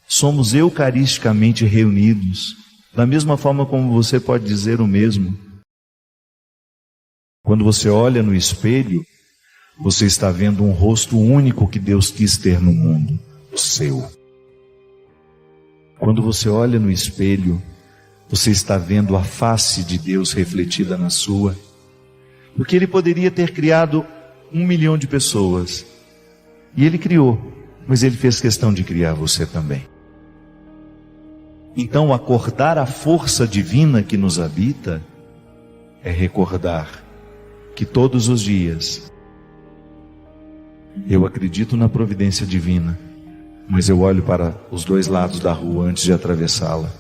somos eucaristicamente reunidos, da mesma forma como você pode dizer o mesmo. Quando você olha no espelho, você está vendo um rosto único que Deus quis ter no mundo, o seu. Quando você olha no espelho, você está vendo a face de Deus refletida na sua. Porque Ele poderia ter criado 1 milhão de pessoas. E Ele criou, mas Ele fez questão de criar você também. Então, acordar a força divina que nos habita é recordar que todos os dias eu acredito na providência divina, mas eu olho para os dois lados da rua antes de atravessá-la.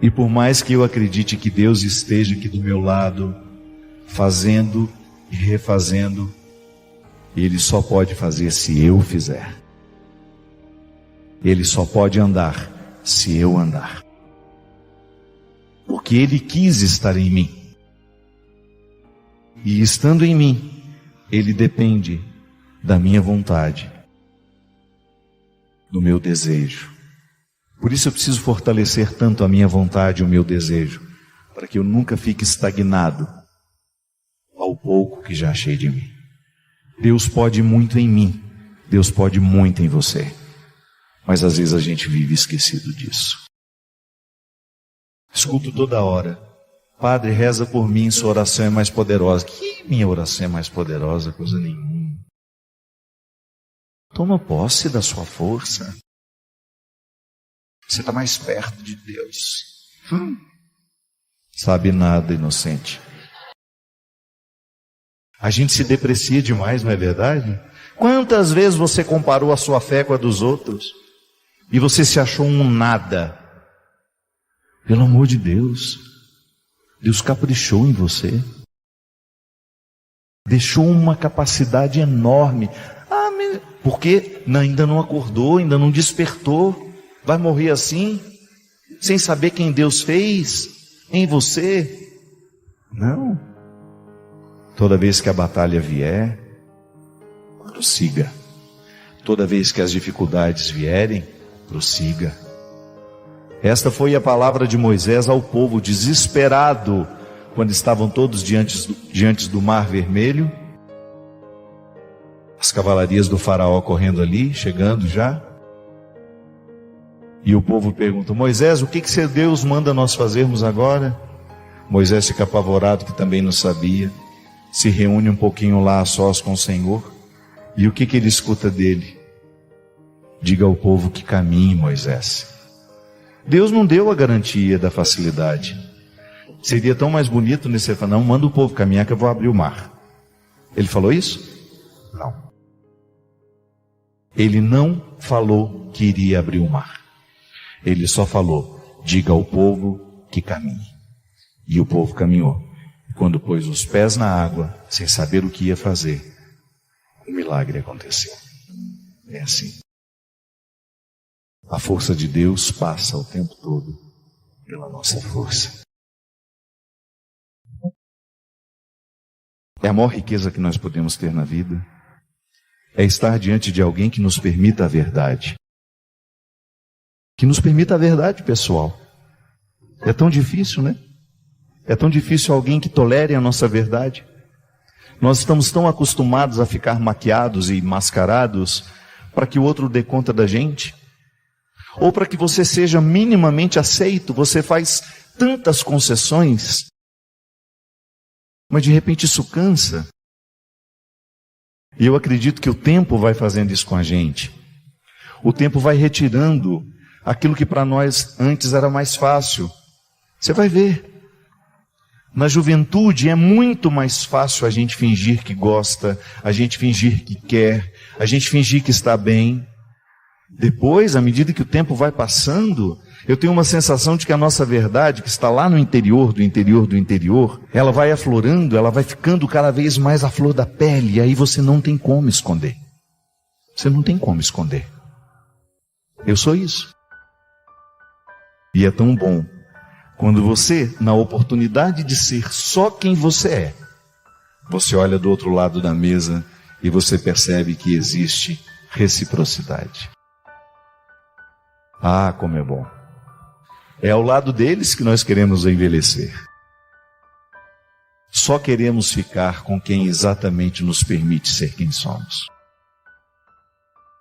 E por mais que eu acredite que Deus esteja aqui do meu lado, fazendo e refazendo, Ele só pode fazer se eu fizer. Ele só pode andar se eu andar. Porque Ele quis estar em mim. E estando em mim, Ele depende da minha vontade. no meu desejo. Por isso eu preciso fortalecer tanto a minha vontade e o meu desejo, para que eu nunca fique estagnado ao pouco que já achei de mim. Deus pode muito em mim, Deus pode muito em você, mas às vezes a gente vive esquecido disso. Escuto toda hora: Padre, reza por mim, sua oração é mais poderosa. Que minha oração é mais poderosa? Coisa nenhuma. Toma posse da sua força. Você está mais perto de Deus. Sabe nada, inocente. A gente se deprecia demais, não é verdade? Quantas vezes você comparou a sua fé com a dos outros e você se achou um nada? Pelo amor de Deus, Deus caprichou em você, deixou uma capacidade enorme. Porque ainda não acordou, ainda não despertou, vai morrer assim, sem saber quem Deus fez em você? Não. Toda vez que a batalha vier, prossiga. Toda vez que as dificuldades vierem, prossiga. Esta foi a palavra de Moisés ao povo desesperado, quando estavam todos diante do Mar Vermelho. As cavalarias do faraó correndo ali, chegando já. E o povo pergunta: Moisés, o que seu Deus manda nós fazermos agora? Moisés fica apavorado, que também não sabia. Se reúne um pouquinho lá a sós com o Senhor. E o que ele escuta dele? Diga ao povo que caminhe, Moisés. Deus não deu a garantia da facilidade. Seria tão mais bonito nesse falar: não, manda o povo caminhar que eu vou abrir o mar. Ele falou isso? Não. Ele não falou que iria abrir o mar. Ele só falou: diga ao povo que caminhe. E o povo caminhou. E quando pôs os pés na água, sem saber o que ia fazer, o milagre aconteceu. É assim. A força de Deus passa o tempo todo pela nossa força. É a maior riqueza que nós podemos ter na vida. É estar diante de alguém que nos permita a verdade. Que nos permita a verdade, pessoal. É tão difícil, né? É tão difícil alguém que tolere a nossa verdade. Nós estamos tão acostumados a ficar maquiados e mascarados para que o outro dê conta da gente. Ou para que você seja minimamente aceito, você faz tantas concessões. Mas de repente isso cansa. E eu acredito que o tempo vai fazendo isso com a gente. O tempo vai retirando aquilo que para nós antes era mais fácil. Você vai ver. Na juventude é muito mais fácil a gente fingir que gosta, a gente fingir que quer, a gente fingir que está bem. Depois, à medida que o tempo vai passando, eu tenho uma sensação de que a nossa verdade, que está lá no interior do interior do interior, ela vai aflorando, ela vai ficando cada vez mais à flor da pele, e aí você não tem como esconder. Você não tem como esconder. Eu sou isso. E é tão bom quando você, na oportunidade de ser só quem você é, você olha do outro lado da mesa e você percebe que existe reciprocidade. Ah, como é bom. É ao lado deles que nós queremos envelhecer. Só queremos ficar com quem exatamente nos permite ser quem somos.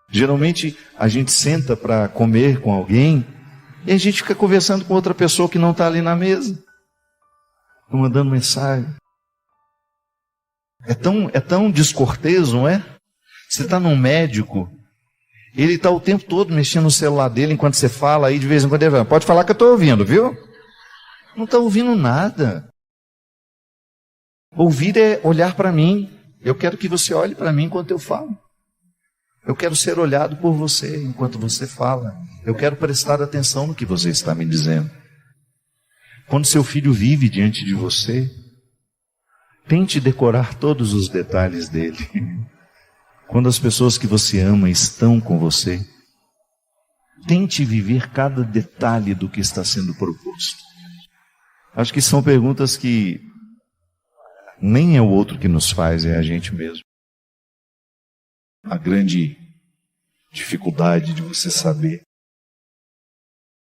Geralmente a gente senta para comer com alguém e a gente fica conversando com outra pessoa que não está ali na mesa, mandando mensagem. É tão descortês, não é? Você está num médico, ele está o tempo todo mexendo no celular dele enquanto você fala, aí de vez em quando ele fala: pode falar que eu estou ouvindo, viu? Não está ouvindo nada. Ouvir é olhar para mim. Eu quero que você olhe para mim enquanto eu falo. Eu quero ser olhado por você enquanto você fala. Eu quero prestar atenção no que você está me dizendo. Quando seu filho vive diante de você, tente decorar todos os detalhes dele. Quando as pessoas que você ama estão com você, tente viver cada detalhe do que está sendo proposto. Acho que são perguntas que nem é o outro que nos faz, é a gente mesmo. A grande dificuldade de você saber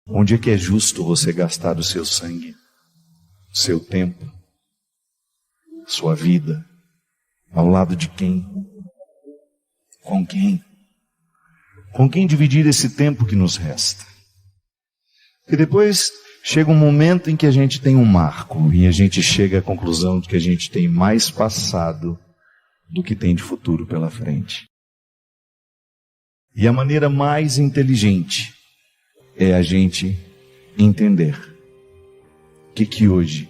onde é que é justo você gastar o seu sangue, o seu tempo, sua vida, ao lado de quem? Com quem? Com quem dividir esse tempo que nos resta? E depois chega um momento em que a gente tem um marco e a gente chega à conclusão de que a gente tem mais passado do que tem de futuro pela frente. E a maneira mais inteligente é a gente entender que hoje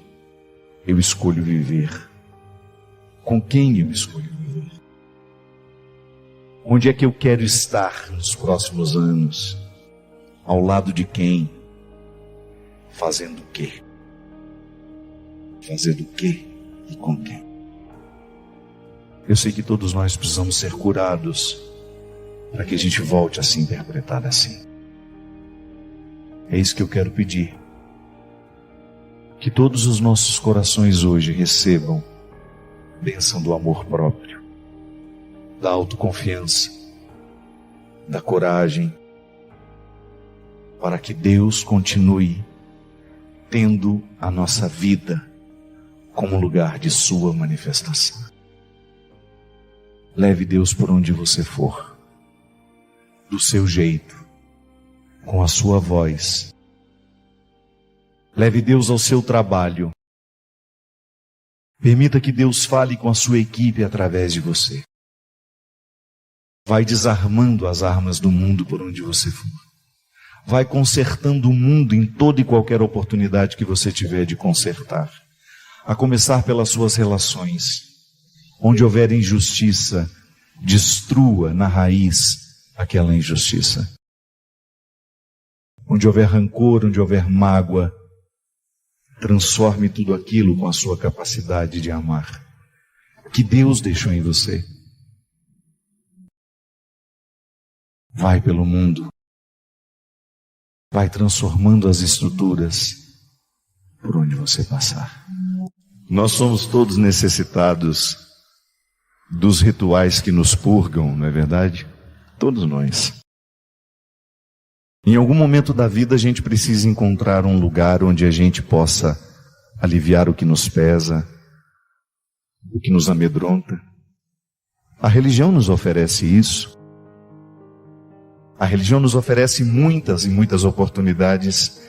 eu escolho viver, com quem eu escolho viver, onde é que eu quero estar nos próximos anos, ao lado de quem, fazendo o quê? Fazendo o quê e com quem? Eu sei que todos nós precisamos ser curados para que a gente volte a se interpretar assim. É isso que eu quero pedir. Que todos os nossos corações hoje recebam bênção do amor próprio, da autoconfiança, da coragem, para que Deus continue tendo a nossa vida como lugar de sua manifestação. Leve Deus por onde você for, do seu jeito, com a sua voz. Leve Deus ao seu trabalho. Permita que Deus fale com a sua equipe através de você. Vai desarmando as armas do mundo por onde você for. Vai consertando o mundo em toda e qualquer oportunidade que você tiver de consertar. A começar pelas suas relações. Onde houver injustiça, destrua na raiz aquela injustiça. Onde houver rancor, onde houver mágoa, transforme tudo aquilo com a sua capacidade de amar, que Deus deixou em você. Vai pelo mundo, vai transformando as estruturas por onde você passar. Nós somos todos necessitados dos rituais que nos purgam, não é verdade? Todos nós. Em algum momento da vida a gente precisa encontrar um lugar onde a gente possa aliviar o que nos pesa, o que nos amedronta. A religião nos oferece isso. A religião nos oferece muitas e muitas oportunidades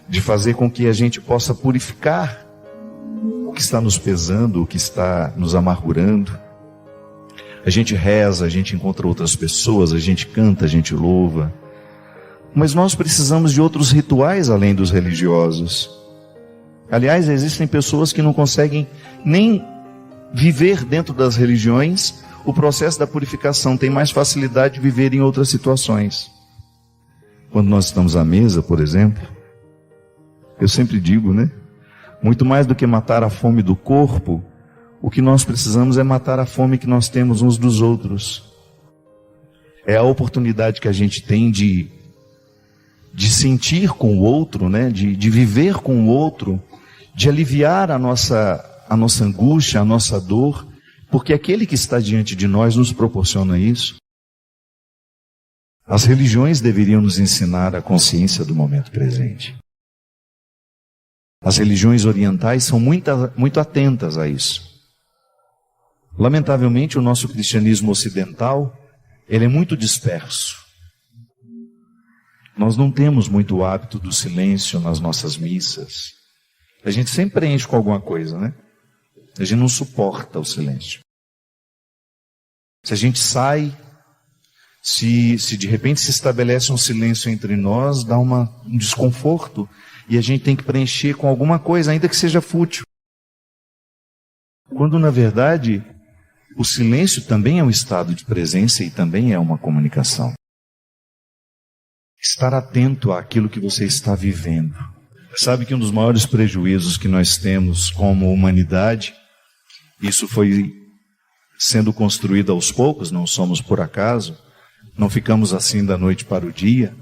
de fazer com que a gente possa purificar o que está nos pesando, o que está nos amargurando. A gente reza, a gente encontra outras pessoas, a gente canta, a gente louva. Mas nós precisamos de outros rituais além dos religiosos. Aliás, existem pessoas que não conseguem nem viver dentro das religiões o processo da purificação, tem mais facilidade de viver em outras situações. Quando nós estamos à mesa, por exemplo, eu sempre digo, muito mais do que matar a fome do corpo, o que nós precisamos é matar a fome que nós temos uns dos outros. É a oportunidade que a gente tem de sentir com o outro, de viver com o outro, de aliviar a nossa angústia, a nossa dor, porque aquele que está diante de nós nos proporciona isso. As religiões deveriam nos ensinar a consciência do momento presente. As religiões orientais são muito atentas a isso. Lamentavelmente, o nosso cristianismo ocidental, ele é muito disperso. Nós não temos muito o hábito do silêncio nas nossas missas. A gente sempre preenche com alguma coisa, A gente não suporta o silêncio. Se a gente sai, se de repente se estabelece um silêncio entre nós, dá um desconforto e a gente tem que preencher com alguma coisa, ainda que seja fútil. Quando na verdade o silêncio também é um estado de presença e também é uma comunicação. Estar atento àquilo que você está vivendo. Sabe que um dos maiores prejuízos que nós temos como humanidade, isso foi sendo construído aos poucos, não somos por acaso, não ficamos assim da noite para o dia.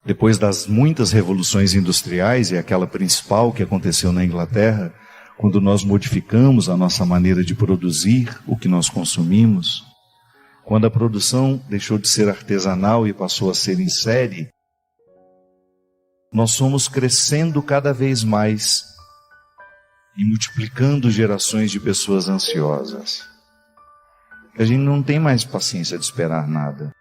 Depois das muitas revoluções industriais, e aquela principal que aconteceu na Inglaterra, quando nós modificamos a nossa maneira de produzir o que nós consumimos, quando a produção deixou de ser artesanal e passou a ser em série, nós fomos crescendo cada vez mais e multiplicando gerações de pessoas ansiosas. A gente não tem mais paciência de esperar nada.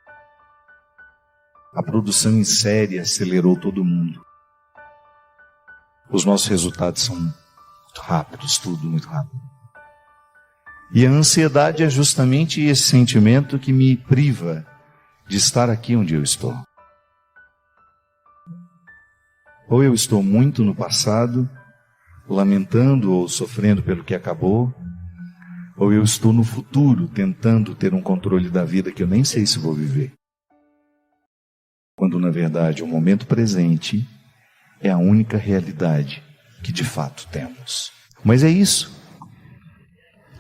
A produção em série acelerou todo mundo. Os nossos resultados são muito rápidos, tudo muito rápido. E a ansiedade é justamente esse sentimento que me priva de estar aqui onde eu estou. Ou eu estou muito no passado, lamentando ou sofrendo pelo que acabou, ou eu estou no futuro, tentando ter um controle da vida que eu nem sei se vou viver. Quando, na verdade, o momento presente é a única realidade que de fato temos. Mas é isso.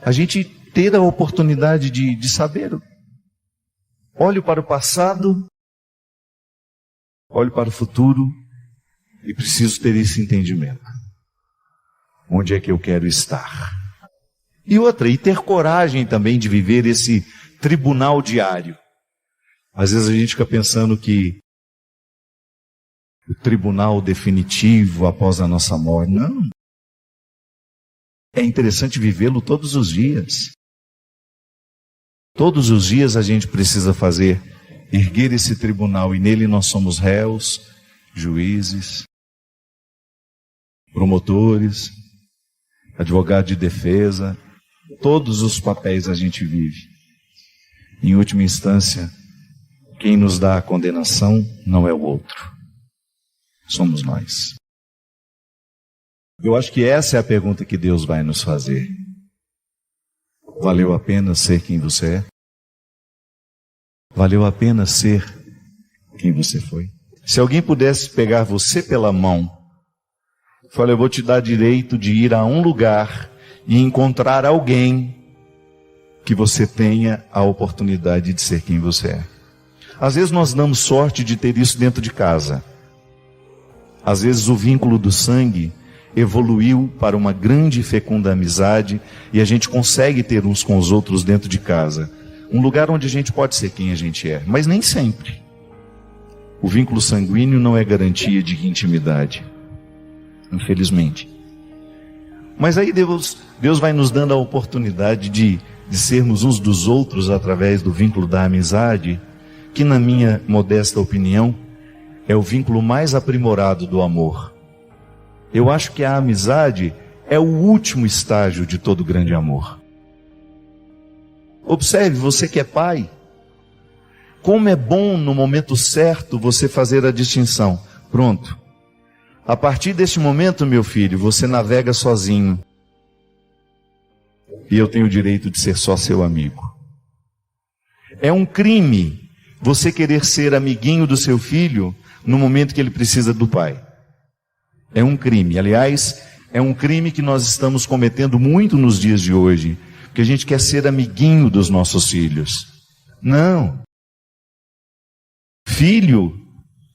A gente ter a oportunidade de saber. Olho para o passado, olho para o futuro e preciso ter esse entendimento. Onde é que eu quero estar? E outra, e ter coragem também de viver esse tribunal diário. Às vezes a gente fica pensando que o tribunal definitivo após a nossa morte. Não. É interessante vivê-lo todos os dias. Todos os dias a gente precisa erguer esse tribunal, e nele nós somos réus, juízes, promotores, advogado de defesa, todos os papéis a gente vive. Em última instância, quem nos dá a condenação não é o outro, somos nós. Eu acho que essa é a pergunta que Deus vai nos fazer. Valeu a pena ser quem você é? Valeu a pena ser quem você foi? Se alguém pudesse pegar você pela mão, fala, eu vou te dar direito de ir a um lugar e encontrar alguém que você tenha a oportunidade de ser quem você é. Às vezes nós damos sorte de ter isso dentro de casa. Às vezes o vínculo do sangue evoluiu para uma grande e fecunda amizade e a gente consegue ter uns com os outros dentro de casa. Um lugar onde a gente pode ser quem a gente é, mas nem sempre. O vínculo sanguíneo não é garantia de intimidade, infelizmente. Mas aí Deus vai nos dando a oportunidade de sermos uns dos outros através do vínculo da amizade, que na minha modesta opinião é o vínculo mais aprimorado do amor. Eu acho que a amizade é o último estágio de todo grande amor. Observe, você que é pai, como é bom no momento certo você fazer a distinção. Pronto. A partir deste momento, meu filho, você navega sozinho. E eu tenho o direito de ser só seu amigo. É um crime você querer ser amiguinho do seu filho no momento que ele precisa do pai. É um crime. Aliás, é um crime que nós estamos cometendo muito nos dias de hoje, porque a gente quer ser amiguinho dos nossos filhos. Não. Filho,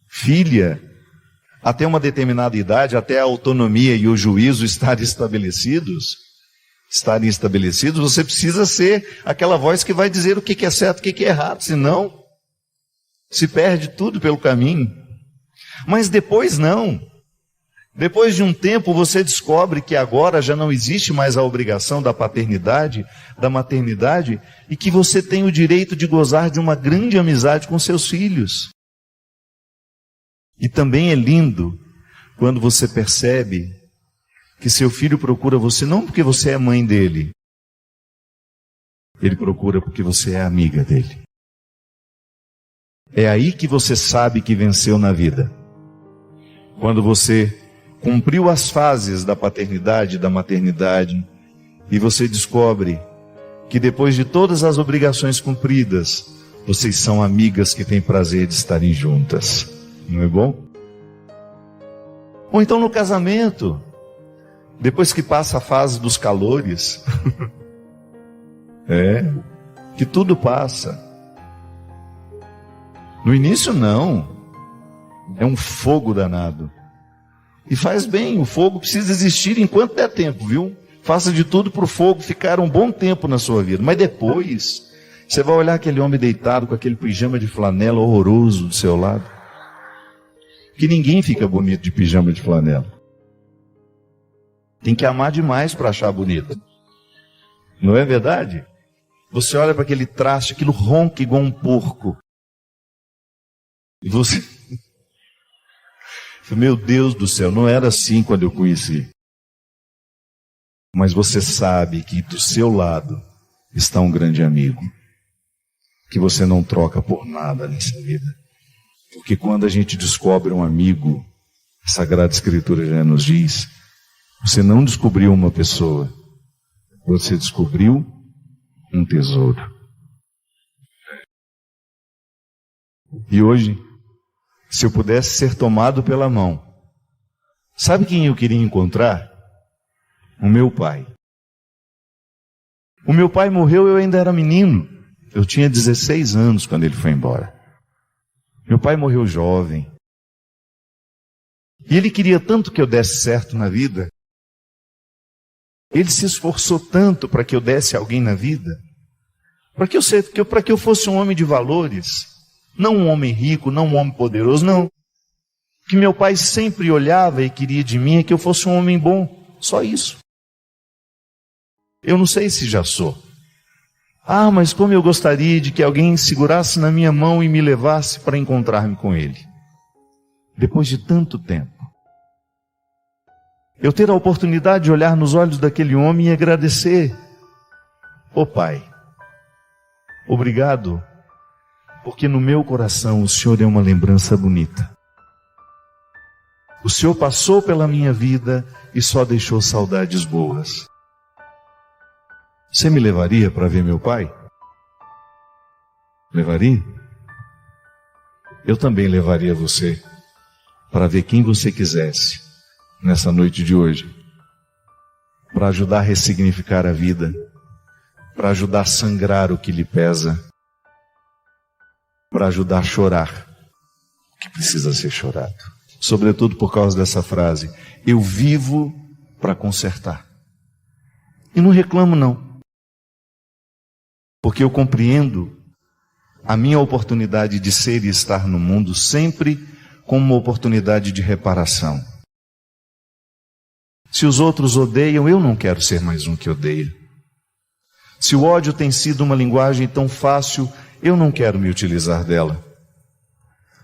filha, até uma determinada idade, até a autonomia e o juízo estarem estabelecidos, você precisa ser aquela voz que vai dizer o que é certo, o que é errado, senão se perde tudo pelo caminho. Mas depois não. Depois de um tempo você descobre que agora já não existe mais a obrigação da paternidade, da maternidade, e que você tem o direito de gozar de uma grande amizade com seus filhos. E também é lindo quando você percebe que seu filho procura você não porque você é mãe dele, ele procura porque você é amiga dele. É aí que você sabe que venceu na vida. Quando você cumpriu as fases da paternidade e da maternidade, e você descobre que depois de todas as obrigações cumpridas, vocês são amigas que têm prazer de estarem juntas. Não é bom? Ou então no casamento, depois que passa a fase dos calores, que tudo passa. No início não, é um fogo danado. E faz bem, o fogo precisa existir enquanto der tempo, viu? Faça de tudo para o fogo ficar um bom tempo na sua vida. Mas depois, Você vai olhar aquele homem deitado com aquele pijama de flanela horroroso do seu lado. Que ninguém fica bonito de pijama de flanela. Tem que amar demais para achar bonito. Não é verdade? Você olha para aquele traste, aquilo ronca igual um porco. E você... Meu Deus do céu, não era assim quando eu conheci. Mas você sabe que do seu lado está um grande amigo, que você não troca por nada nessa vida. Porque quando a gente descobre um amigo, a Sagrada Escritura já nos diz, você não descobriu uma pessoa, você descobriu um tesouro. E hoje, se eu pudesse ser tomado pela mão, sabe quem eu queria encontrar? O meu pai. O meu pai morreu, eu ainda era menino. Eu tinha 16 anos quando ele foi embora. Meu pai morreu jovem. E ele queria tanto que eu desse certo na vida. Ele se esforçou tanto para que eu desse alguém na vida. Para que eu fosse um homem de valores. Não um homem rico, não um homem poderoso, não. O que meu pai sempre olhava e queria de mim é que eu fosse um homem bom. Só isso. Eu não sei se já sou. Ah, mas como eu gostaria de que alguém segurasse na minha mão e me levasse para encontrar-me com ele. Depois de tanto tempo. Eu ter a oportunidade de olhar nos olhos daquele homem e agradecer. Ô Pai, obrigado, porque no meu coração o Senhor é uma lembrança bonita. O Senhor passou pela minha vida e só deixou saudades boas. Você me levaria para ver meu pai? Levaria? Eu também levaria você para ver quem você quisesse nessa noite de hoje. Para ajudar a ressignificar a vida. Para ajudar a sangrar o que lhe pesa. Para ajudar a chorar o que precisa ser chorado. Sobretudo por causa dessa frase. Eu vivo para consertar. E não reclamo não. Porque eu compreendo a minha oportunidade de ser e estar no mundo sempre como uma oportunidade de reparação. Se os outros odeiam, eu não quero ser mais um que odeia. Se o ódio tem sido uma linguagem tão fácil, eu não quero me utilizar dela.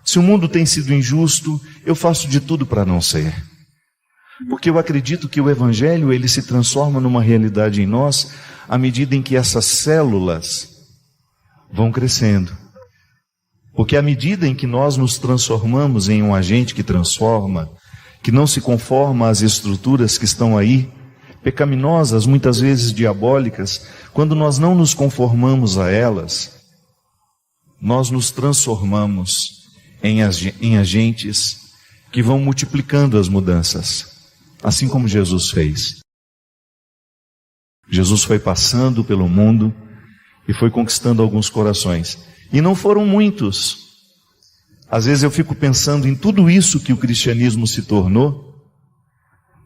Se o mundo tem sido injusto, eu faço de tudo para não ser. Porque eu acredito que o Evangelho ele se transforma numa realidade em nós à medida em que essas células vão crescendo. Porque à medida em que nós nos transformamos em um agente que transforma, que não se conforma às estruturas que estão aí, pecaminosas, muitas vezes diabólicas, quando nós não nos conformamos a elas, nós nos transformamos em agentes que vão multiplicando as mudanças, assim como Jesus fez. Jesus foi passando pelo mundo e foi conquistando alguns corações. E não foram muitos. Às vezes eu fico pensando em tudo isso que o cristianismo se tornou,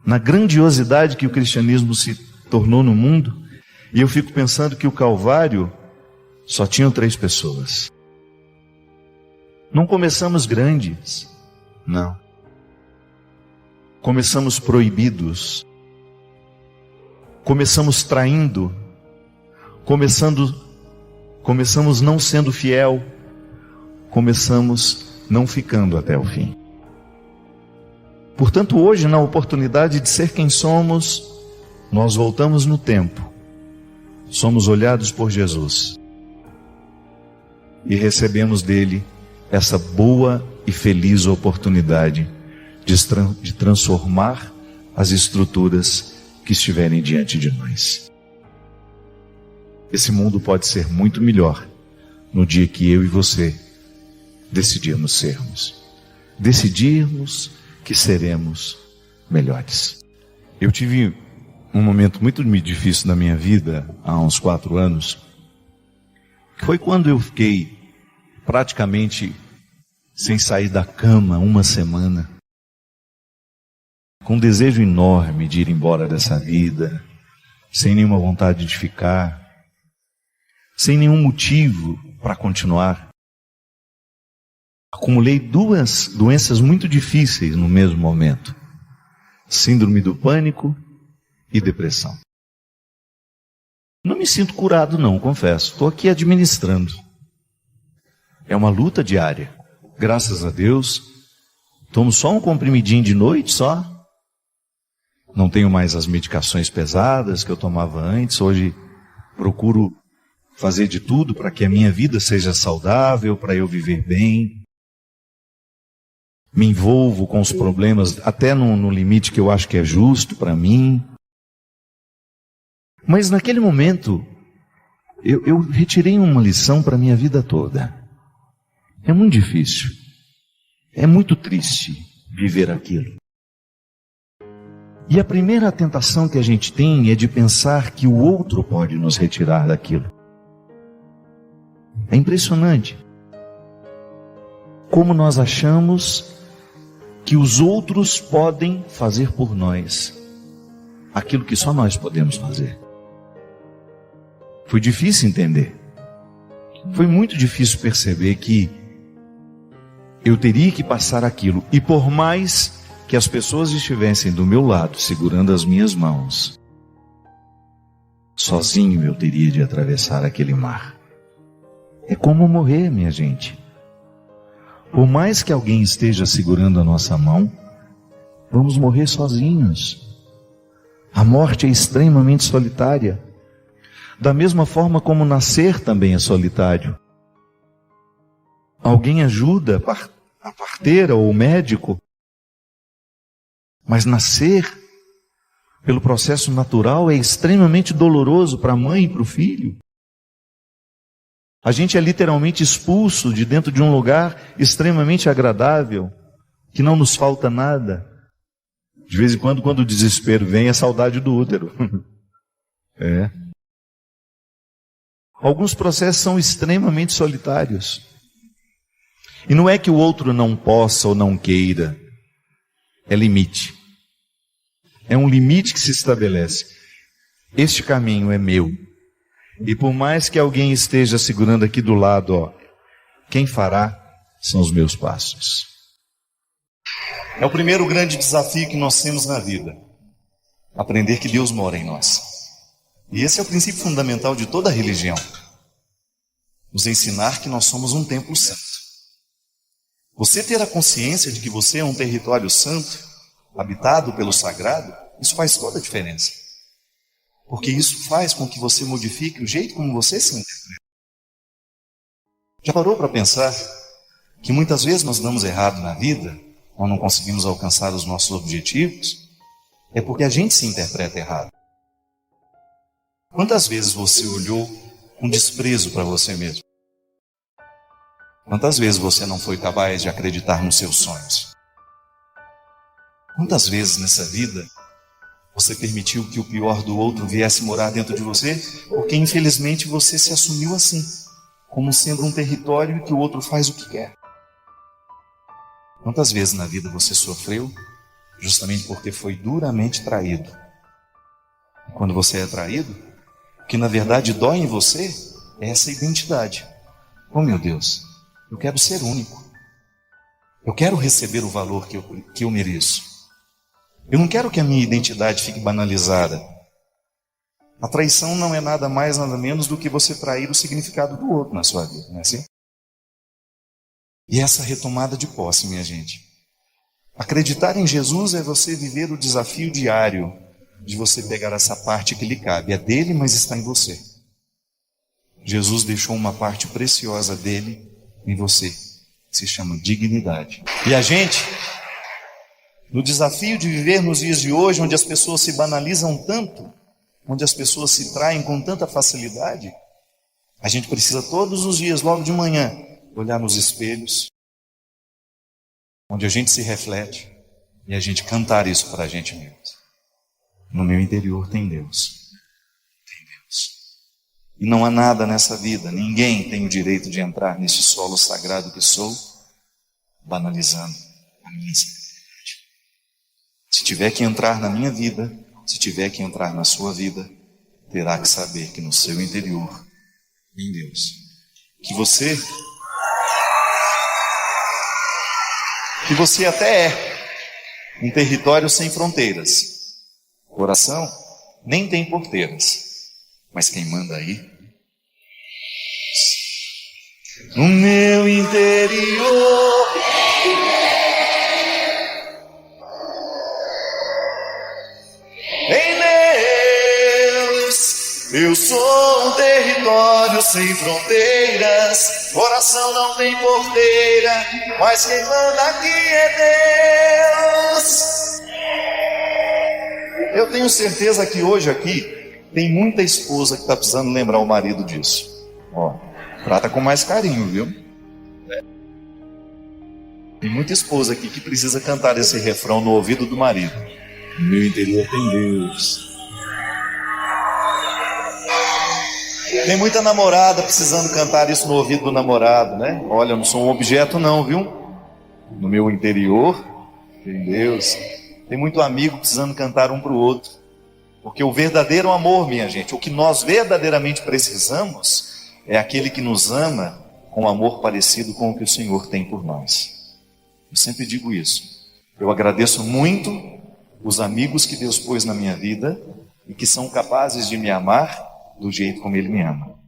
na grandiosidade que o cristianismo se tornou no mundo, e eu fico pensando que o Calvário só tinham 3 pessoas. Não começamos grandes, não. Começamos proibidos. Começamos traindo, começamos não sendo fiel, começamos não ficando até o fim. Portanto, hoje, na oportunidade de ser quem somos, nós voltamos no tempo, somos olhados por Jesus e recebemos dele essa boa e feliz oportunidade de transformar as estruturas que estiverem diante de nós. Esse mundo pode ser muito melhor no dia que eu e você decidirmos sermos. Decidirmos que seremos melhores. Eu tive um momento muito difícil na minha vida, há uns 4 anos, que foi quando eu fiquei praticamente sem sair da cama uma semana, com um desejo enorme de ir embora dessa vida, sem nenhuma vontade de ficar. sem nenhum motivo para continuar. Acumulei duas doenças muito difíceis no mesmo momento: síndrome do pânico e depressão. Não me sinto curado não, confesso. Estou aqui administrando. É uma luta diária. Graças a Deus, tomo só um comprimidinho de noite só. Não tenho mais as medicações pesadas que eu tomava antes. Hoje procuro fazer de tudo para que a minha vida seja saudável, para eu viver bem. Me envolvo com os problemas até no limite que eu acho que é justo para mim. Mas naquele momento, eu retirei uma lição para a minha vida toda. É muito difícil. É muito triste viver aquilo. E a primeira tentação que a gente tem é de pensar que o outro pode nos retirar daquilo. É impressionante como nós achamos que os outros podem fazer por nós aquilo que só nós podemos fazer. Foi difícil entender. Foi muito difícil perceber que eu teria que passar aquilo. E por mais que as pessoas estivessem do meu lado, segurando as minhas mãos, sozinho eu teria de atravessar aquele mar. É como morrer, minha gente. Por mais que alguém esteja segurando a nossa mão, vamos morrer sozinhos. A morte é extremamente solitária. Da mesma forma como nascer também é solitário. Alguém ajuda a parteira ou o médico, mas nascer pelo processo natural é extremamente doloroso para a mãe e para o filho. A gente é literalmente expulso de dentro de um lugar extremamente agradável, que não nos falta nada. De vez em quando o desespero vem, é saudade do útero. É. Alguns processos são extremamente solitários. E não é que o outro não possa ou não queira. É limite. É um limite que se estabelece. Este caminho é meu. E por mais que alguém esteja segurando aqui do lado, quem fará são os meus passos. É o primeiro grande desafio que nós temos na vida. Aprender que Deus mora em nós. E esse é o princípio fundamental de toda religião. Nos ensinar que nós somos um templo santo. Você ter a consciência de que você é um território santo, habitado pelo sagrado, isso faz toda a diferença. Porque isso faz com que você modifique o jeito como você se interpreta. Já parou para pensar que muitas vezes nós damos errado na vida, ou não conseguimos alcançar os nossos objetivos? É porque a gente se interpreta errado. Quantas vezes você olhou com desprezo para você mesmo? Quantas vezes você não foi capaz de acreditar nos seus sonhos? Quantas vezes nessa vida você permitiu que o pior do outro viesse morar dentro de você, porque infelizmente você se assumiu assim, como sendo um território que o outro faz o que quer? Quantas vezes na vida você sofreu justamente porque foi duramente traído? E quando você é traído, o que na verdade dói em você é essa identidade. Oh meu Deus, eu quero ser único. Eu quero receber o valor que eu mereço. Eu não quero que a minha identidade fique banalizada. A traição não é nada mais, nada menos do que você trair o significado do outro na sua vida, não é assim? E essa retomada de posse, minha gente. Acreditar em Jesus é você viver o desafio diário de você pegar essa parte que lhe cabe. É dele, mas está em você. Jesus deixou uma parte preciosa dele em você, que se chama dignidade. E a gente, no desafio de viver nos dias de hoje, onde as pessoas se banalizam tanto, onde as pessoas se traem com tanta facilidade, a gente precisa todos os dias, logo de manhã, olhar nos espelhos, onde a gente se reflete, e a gente cantar isso para a gente mesmo. No meu interior tem Deus. Tem Deus. E não há nada nessa vida, ninguém tem o direito de entrar nesse solo sagrado que sou, banalizando a minha sinceridade. Se tiver que entrar na minha vida, se tiver que entrar na sua vida, terá que saber que no seu interior em Deus. Que você até é um território sem fronteiras. Coração nem tem porteiras, mas quem manda aí? No meu interior, em Deus, eu sou um território sem fronteiras. Coração não tem porteira, mas quem manda aqui é Deus. Eu tenho certeza que hoje aqui tem muita esposa que está precisando lembrar o marido disso. Ó, trata com mais carinho, viu? Tem muita esposa aqui que precisa cantar esse refrão no ouvido do marido. No meu interior tem Deus. Tem muita namorada precisando cantar isso no ouvido do namorado, né? Olha, eu não sou um objeto não, viu? No meu interior tem Deus. Tem muito amigo precisando cantar um para o outro. Porque o verdadeiro amor, minha gente, o que nós verdadeiramente precisamos é aquele que nos ama com um amor parecido com o que o Senhor tem por nós. Eu sempre digo isso. Eu agradeço muito os amigos que Deus pôs na minha vida e que são capazes de me amar do jeito como Ele me ama.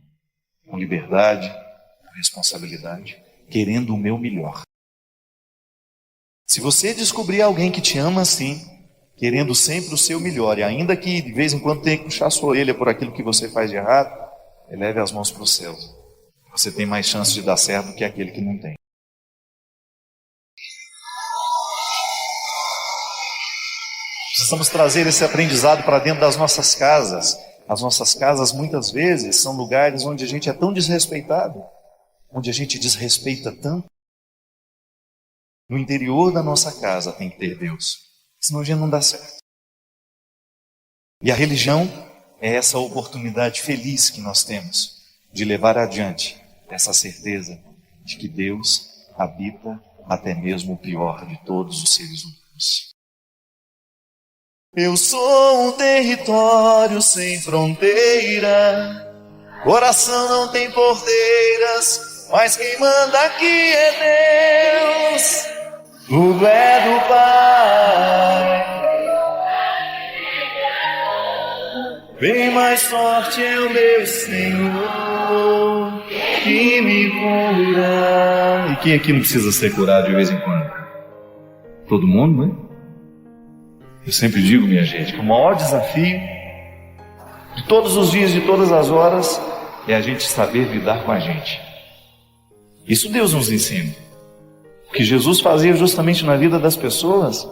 Com liberdade, com responsabilidade, querendo o meu melhor. Se você descobrir alguém que te ama assim, querendo sempre o seu melhor, e ainda que de vez em quando tenha que puxar sua orelha por aquilo que você faz de errado, eleve as mãos para o céu. Você tem mais chance de dar certo do que aquele que não tem. Precisamos trazer esse aprendizado para dentro das nossas casas. As nossas casas muitas vezes são lugares onde a gente é tão desrespeitado, onde a gente desrespeita tanto. No interior da nossa casa tem que ter Deus, senão a gente não dá certo. E a religião é essa oportunidade feliz que nós temos de levar adiante essa certeza de que Deus habita até mesmo o pior de todos os seres humanos. Eu sou um território sem fronteira, coração não tem porteiras, mas quem manda aqui é Deus. Tudo é do Pai. Bem mais forte é o meu Senhor que me cura. E quem aqui não precisa ser curado de vez em quando? Todo mundo, né? Eu sempre digo, minha gente, que o maior desafio de todos os dias, de todas as horas, é a gente saber lidar com a gente. Isso Deus nos ensina. O que Jesus fazia justamente na vida das pessoas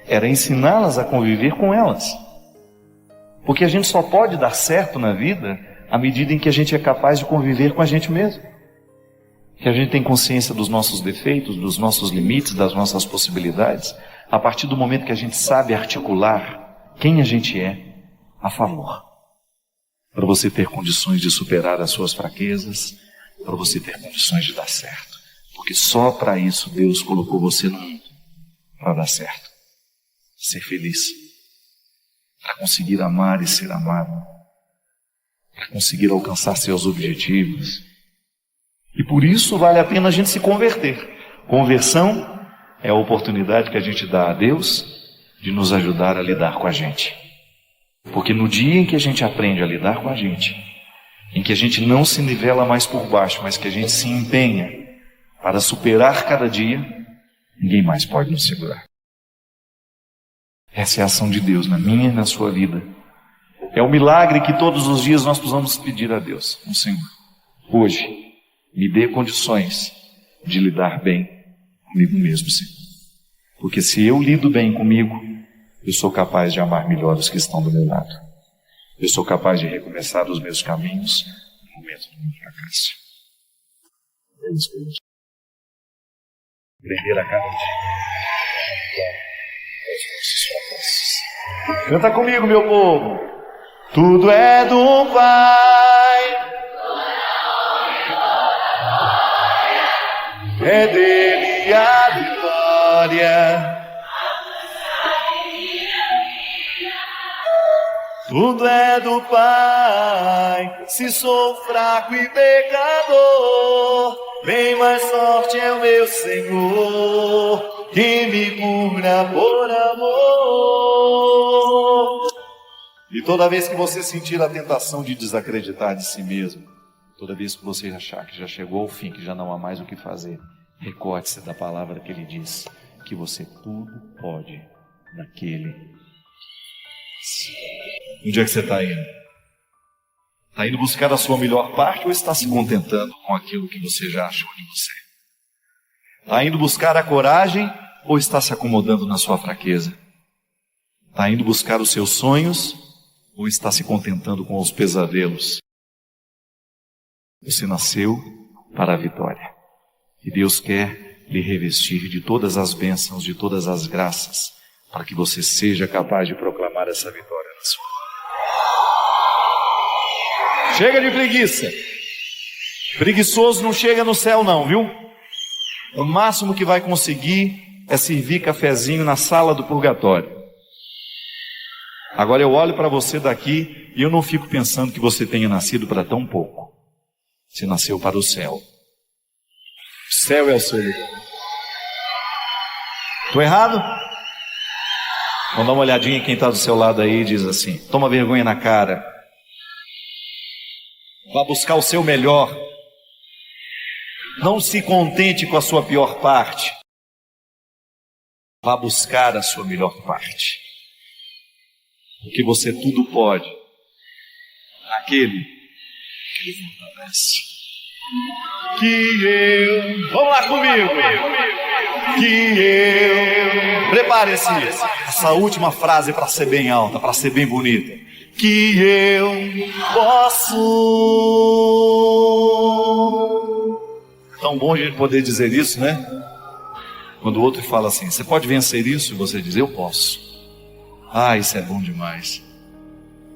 era ensiná-las a conviver com elas. Porque a gente só pode dar certo na vida à medida em que a gente é capaz de conviver com a gente mesmo. Que a gente tem consciência dos nossos defeitos, dos nossos limites, das nossas possibilidades, a partir do momento que a gente sabe articular quem a gente é a favor. Para você ter condições de superar as suas fraquezas, para você ter condições de dar certo. Porque só para isso Deus colocou você no mundo, para dar certo, ser feliz, para conseguir amar e ser amado, para conseguir alcançar seus objetivos. E por isso vale a pena a gente se converter. Conversão é a oportunidade que a gente dá a Deus de nos ajudar a lidar com a gente. Porque no dia em que a gente aprende a lidar com a gente, em que a gente não se nivela mais por baixo, mas que a gente se empenha para superar cada dia, ninguém mais pode nos segurar. Essa é a ação de Deus na minha e na sua vida. É o milagre que todos os dias nós precisamos pedir a Deus. Senhor, hoje, me dê condições de lidar bem comigo mesmo, Senhor. Porque se eu lido bem comigo, eu sou capaz de amar melhor os que estão do meu lado. Eu sou capaz de recomeçar os meus caminhos no momento do meu fracasso. Vamos aprender a cada dia. Canta comigo, meu povo. Tudo é do Pai, é dele a vitória. Tudo é do Pai. Se sou fraco e pecador, bem mais forte é o meu Senhor, que me cura por amor. E toda vez que você sentir a tentação de desacreditar de si mesmo, toda vez que você achar que já chegou ao fim, que já não há mais o que fazer, recorde-se da palavra que ele diz, que você tudo pode naquele. Onde é que você está indo? Está indo buscar a sua melhor parte ou está se contentando com aquilo que você já achou de você? Está indo buscar a coragem ou está se acomodando na sua fraqueza? Está indo buscar os seus sonhos ou está se contentando com os pesadelos? Você nasceu para a vitória. E Deus quer lhe revestir de todas as bênçãos, de todas as graças, para que você seja capaz de proclamar essa vitória na sua vida. Chega de preguiça. Preguiçoso não chega no céu não, viu? O máximo que vai conseguir é servir cafezinho na sala do purgatório. Agora eu olho para você daqui e eu não fico pensando que você tenha nascido para tão pouco. Você nasceu para o céu. O céu é o seu lugar. Estou errado? Vamos dar uma olhadinha em quem está do seu lado aí e diz assim: toma vergonha na cara. Vá buscar o seu melhor. Não se contente com a sua pior parte. Vá buscar a sua melhor parte. Porque você tudo pode naquele que fortalece. Que eu... Vamos lá comigo. Que eu... Prepare-se. Essa última frase é para ser bem alta, para ser bem bonita. Que eu posso... Tão bom a gente poder dizer isso, né? Quando o outro fala assim, você pode vencer isso? E você diz, eu posso. Ah, isso é bom demais.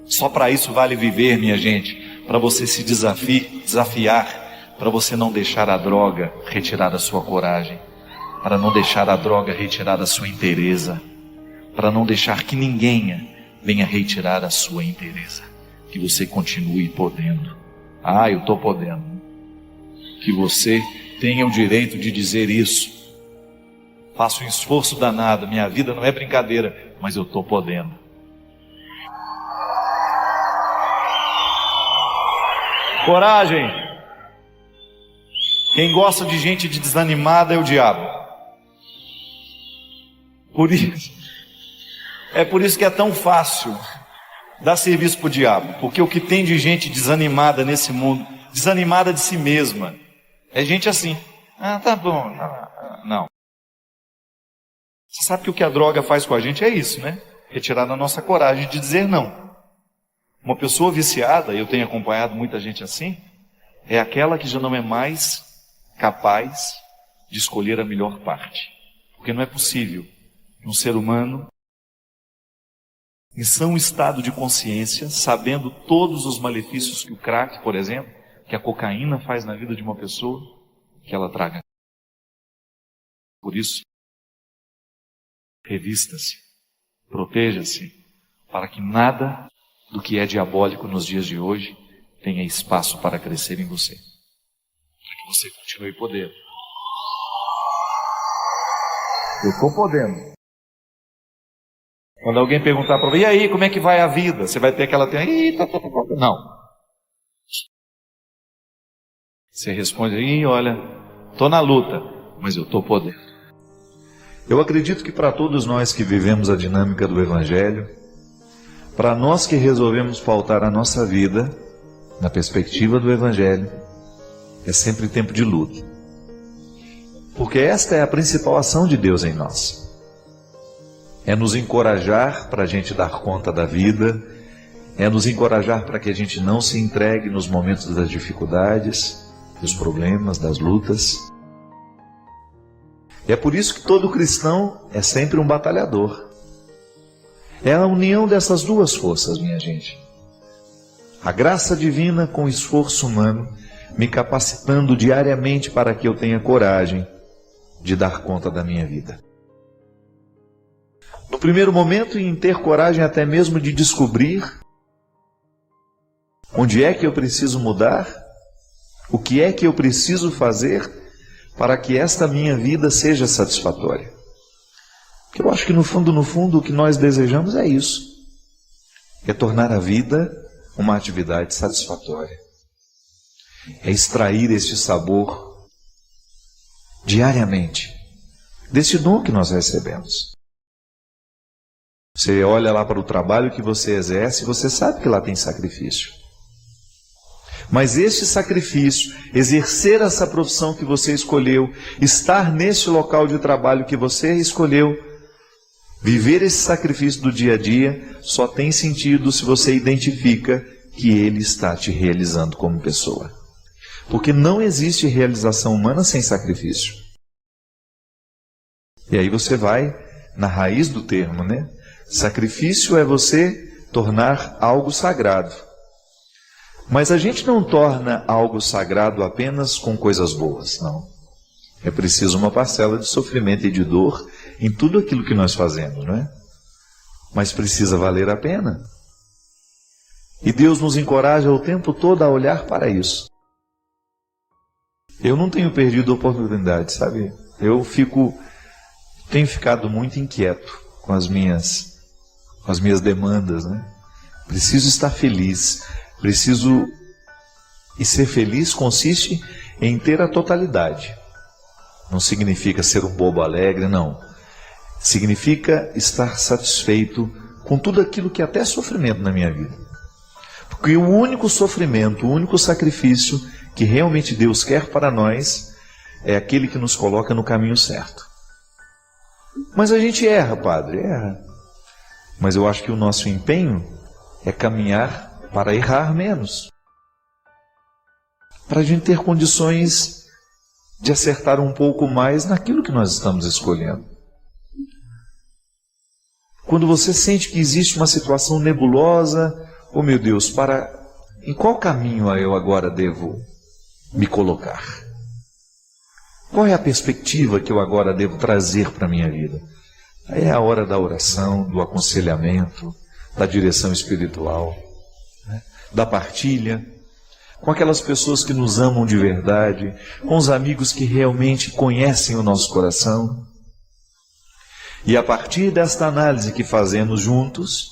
Só para isso vale viver, minha gente. Para você se desafiar, para você não deixar a droga retirar a sua coragem, para não deixar a droga retirar a sua inteireza, para não deixar que ninguém venha retirar a sua inteireza, que você continue podendo. Ah, eu estou podendo. Que você tenha o direito de dizer isso. Faço um esforço danado, minha vida não é brincadeira, mas eu estou podendo. Coragem. Quem gosta de gente desanimada é o diabo. É por isso que é tão fácil dar serviço para o diabo, porque o que tem de gente desanimada nesse mundo, desanimada de si mesma, é gente assim, ah, tá bom, não. Você sabe que o que a droga faz com a gente é isso, né? Retirar da nossa coragem de dizer não. Uma pessoa viciada, eu tenho acompanhado muita gente assim, é aquela que já não é mais capaz de escolher a melhor parte. Porque não é possível um ser humano, em são estado de consciência, sabendo todos os malefícios que o crack, por exemplo, que a cocaína faz na vida de uma pessoa, que ela traga. Por isso, revista-se, proteja-se, para que nada do que é diabólico nos dias de hoje tenha espaço para crescer em você. Para que você continue podendo. Eu estou podendo. Quando alguém perguntar para você, e aí, como é que vai a vida? Você vai ter aquela... Não. Você responde, olha, estou na luta, mas eu estou podendo. Eu acredito que para todos nós que vivemos a dinâmica do Evangelho, para nós que resolvemos pautar a nossa vida na perspectiva do Evangelho, é sempre tempo de luta. Porque esta é a principal ação de Deus em nós. É nos encorajar para a gente dar conta da vida, é nos encorajar para que a gente não se entregue nos momentos das dificuldades, dos problemas, das lutas. E é por isso que todo cristão é sempre um batalhador. É a união dessas duas forças, minha gente. A graça divina com o esforço humano, me capacitando diariamente para que eu tenha coragem de dar conta da minha vida. No primeiro momento, em ter coragem até mesmo de descobrir Onde é que eu preciso mudar? O que é que eu preciso fazer para que esta minha vida seja satisfatória? Porque eu acho que no fundo, o que nós desejamos é isso. É tornar a vida uma atividade satisfatória. É extrair este sabor diariamente desse dom que nós recebemos. Você olha lá para o trabalho que você exerce, você sabe que lá tem sacrifício. Mas este sacrifício, exercer essa profissão que você escolheu, estar nesse local de trabalho que você escolheu, viver esse sacrifício do dia a dia, só tem sentido se você identifica que ele está te realizando como pessoa. Porque não existe realização humana sem sacrifício. E aí você vai na raiz do termo, né? Sacrifício é você tornar algo sagrado. Mas a gente não torna algo sagrado apenas com coisas boas, não. É preciso uma parcela de sofrimento e de dor em tudo aquilo que nós fazemos, não é? Mas precisa valer a pena. E Deus nos encoraja o tempo todo a olhar para isso. Eu não tenho perdido a oportunidade, sabe? Tenho ficado muito inquieto com as minhas demandas, né? Preciso estar feliz. E ser feliz consiste em ter a totalidade. Não significa ser um bobo alegre, não. Significa estar satisfeito com tudo aquilo que é até sofrimento na minha vida. Porque o único sofrimento, o único sacrifício que realmente Deus quer para nós é aquele que nos coloca no caminho certo. Mas a gente erra, padre, erra. Mas eu acho que o nosso empenho é caminhar para errar menos. Para a gente ter condições de acertar um pouco mais naquilo que nós estamos escolhendo. Quando você sente que existe uma situação nebulosa, oh meu Deus, em qual caminho eu agora devo me colocar? Qual é a perspectiva que eu agora devo trazer para a minha vida? Aí é a hora da oração, do aconselhamento, da direção espiritual, né? Da partilha, com aquelas pessoas que nos amam de verdade, com os amigos que realmente conhecem o nosso coração. E a partir desta análise que fazemos juntos,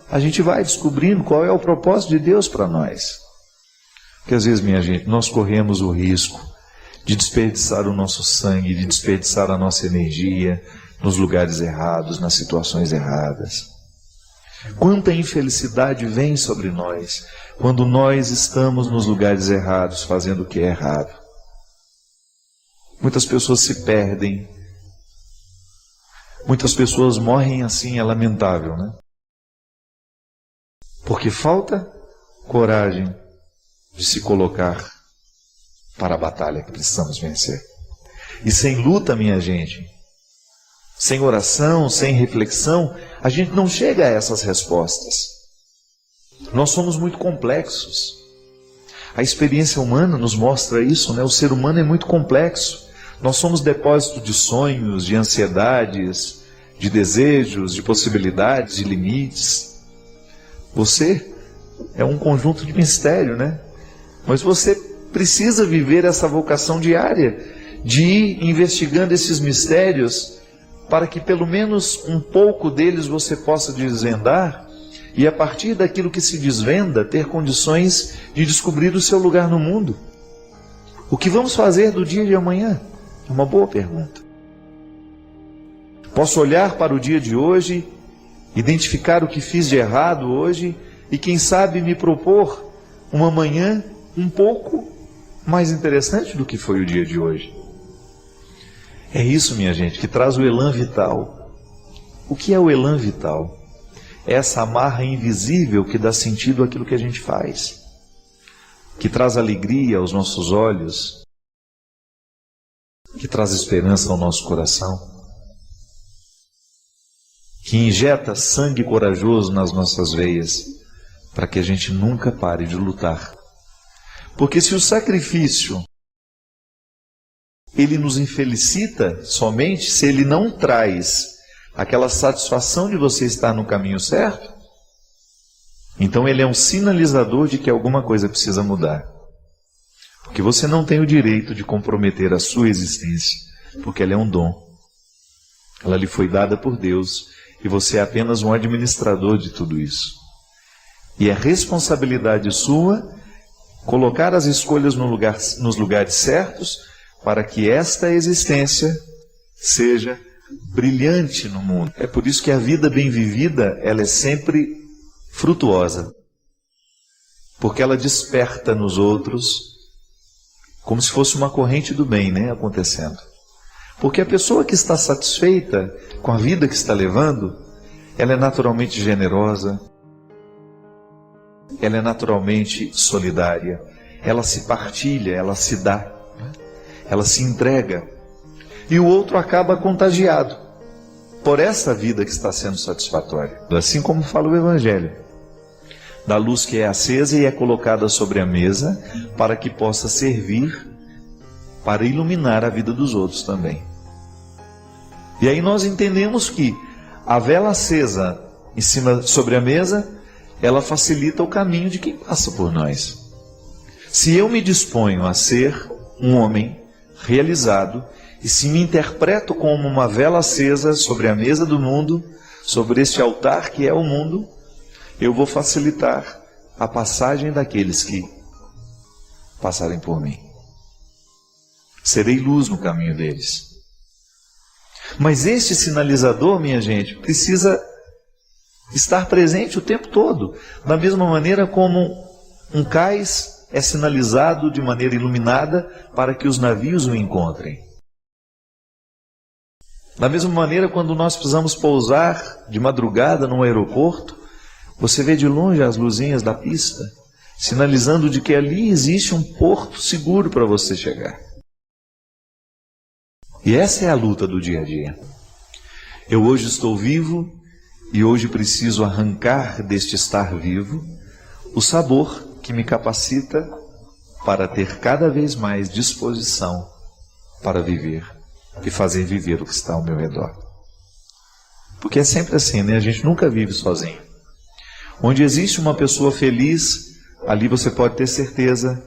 a gente vai descobrindo qual é o propósito de Deus para nós. Porque às vezes, minha gente, nós corremos o risco de desperdiçar o nosso sangue, de desperdiçar a nossa energia nos lugares errados, nas situações erradas. Quanta infelicidade vem sobre nós quando nós estamos nos lugares errados, fazendo o que é errado. Muitas pessoas se perdem. Muitas pessoas morrem assim, é lamentável, né? Porque falta coragem de se colocar para a batalha que precisamos vencer. E sem luta, minha gente, sem oração, sem reflexão, a gente não chega a essas respostas. Nós somos muito complexos. A experiência humana nos mostra isso, né? O ser humano é muito complexo. Nós somos depósito de sonhos, de ansiedades, de desejos, de possibilidades, de limites. Você é um conjunto de mistério, né? Mas você precisa viver essa vocação diária de ir investigando esses mistérios para que pelo menos um pouco deles você possa desvendar e a partir daquilo que se desvenda ter condições de descobrir o seu lugar no mundo. O que vamos fazer do dia de amanhã? É uma boa pergunta. Posso olhar para o dia de hoje, identificar o que fiz de errado hoje e quem sabe me propor uma manhã um pouco mais interessante do que foi o dia de hoje. É isso, minha gente, que traz o elan vital. O que é o elan vital? É essa amarra invisível que dá sentido àquilo que a gente faz, que traz alegria aos nossos olhos, que traz esperança ao nosso coração, que injeta sangue corajoso nas nossas veias, para que a gente nunca pare de lutar. Porque se o sacrifício ele nos infelicita somente se ele não traz aquela satisfação de você estar no caminho certo, Então ele é um sinalizador de que alguma coisa precisa mudar. Porque você não tem o direito de comprometer a sua existência, porque ela é um dom. Ela lhe foi dada por Deus e você é apenas um administrador de tudo isso. E é responsabilidade sua colocar as escolhas nos lugares certos para que esta existência seja brilhante no mundo. É por isso que a vida bem vivida, ela é sempre frutuosa. Porque ela desperta nos outros como se fosse uma corrente do bem, né, acontecendo. Porque a pessoa que está satisfeita com a vida que está levando, ela é naturalmente generosa, ela é naturalmente solidária, ela se partilha, ela se dá, ela se entrega. E o outro acaba contagiado por essa vida que está sendo satisfatória. Assim como fala o Evangelho, da luz que é acesa e é colocada sobre a mesa para que possa servir para iluminar a vida dos outros também. E aí nós entendemos que a vela acesa em cima sobre a mesa, ela facilita o caminho de quem passa por nós. Se eu me disponho a ser um homem realizado e se me interpreto como uma vela acesa sobre a mesa do mundo, sobre este altar que é o mundo, eu vou facilitar a passagem daqueles que passarem por mim. Serei luz no caminho deles. Mas este sinalizador, minha gente, precisa estar presente o tempo todo. Da mesma maneira como um cais é sinalizado de maneira iluminada para que os navios o encontrem. Da mesma maneira, quando nós precisamos pousar de madrugada num aeroporto, você vê de longe as luzinhas da pista, sinalizando de que ali existe um porto seguro para você chegar. E essa é a luta do dia a dia. Eu hoje estou vivo e hoje preciso arrancar deste estar vivo o sabor que me capacita para ter cada vez mais disposição para viver e fazer viver o que está ao meu redor. Porque é sempre assim, né? A gente nunca vive sozinho. Onde existe uma pessoa feliz, ali você pode ter certeza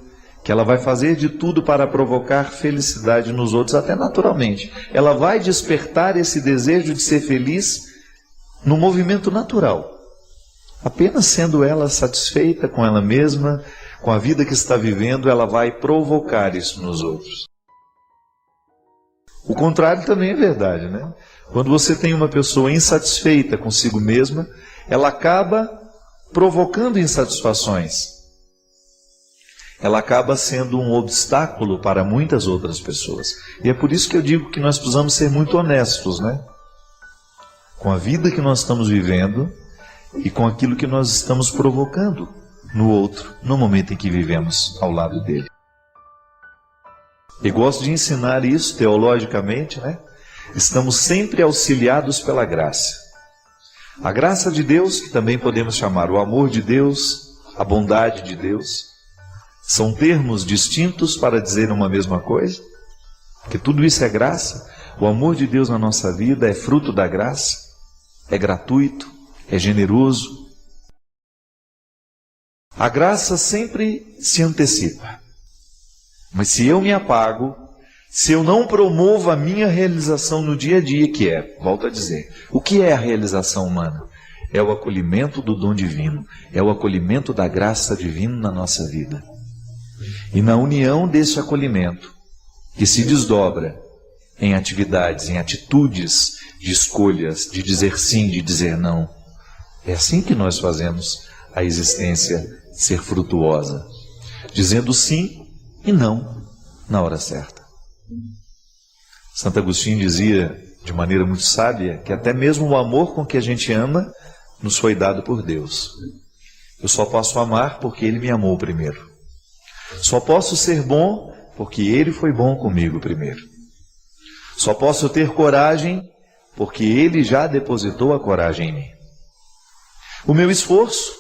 que ela vai fazer de tudo para provocar felicidade nos outros, até naturalmente. Ela vai despertar esse desejo de ser feliz no movimento natural. Apenas sendo ela satisfeita com ela mesma, com a vida que está vivendo, ela vai provocar isso nos outros. O contrário também é verdade, né? Quando você tem uma pessoa insatisfeita consigo mesma, ela acaba provocando insatisfações. Ela acaba sendo um obstáculo para muitas outras pessoas. E é por isso que eu digo que nós precisamos ser muito honestos, né? Com a vida que nós estamos vivendo e com aquilo que nós estamos provocando no outro, no momento em que vivemos ao lado dele. E gosto de ensinar isso teologicamente, né? Estamos sempre auxiliados pela graça. A graça de Deus, que também podemos chamar o amor de Deus, a bondade de Deus, são termos distintos para dizer uma mesma coisa, porque tudo isso é graça. O amor de Deus na nossa vida é fruto da graça, é gratuito, é generoso. A graça sempre se antecipa. Mas se eu me apago, se eu não promovo a minha realização no dia a dia, que é, volto a dizer, o que é a realização humana? É o acolhimento do dom divino, é o acolhimento da graça divina na nossa vida. E na união desse acolhimento, que se desdobra em atividades, em atitudes de escolhas, de dizer sim, de dizer não, é assim que nós fazemos a existência ser frutuosa, dizendo sim e não na hora certa. Santo Agostinho dizia, de maneira muito sábia, que até mesmo o amor com que a gente ama nos foi dado por Deus. Eu só posso amar porque Ele me amou primeiro. Só posso ser bom porque Ele foi bom comigo primeiro. Só posso ter coragem porque Ele já depositou a coragem em mim. O meu esforço,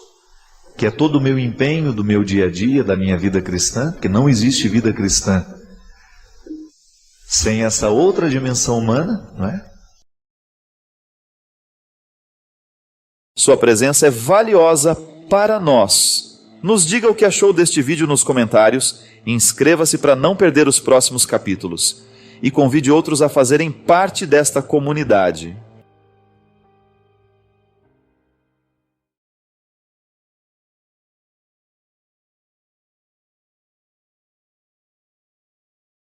que é todo o meu empenho do meu dia a dia, da minha vida cristã, porque não existe vida cristã sem essa outra dimensão humana, não é? Sua presença é valiosa para nós. Nos diga o que achou deste vídeo nos comentários, inscreva-se para não perder os próximos capítulos e convide outros a fazerem parte desta comunidade.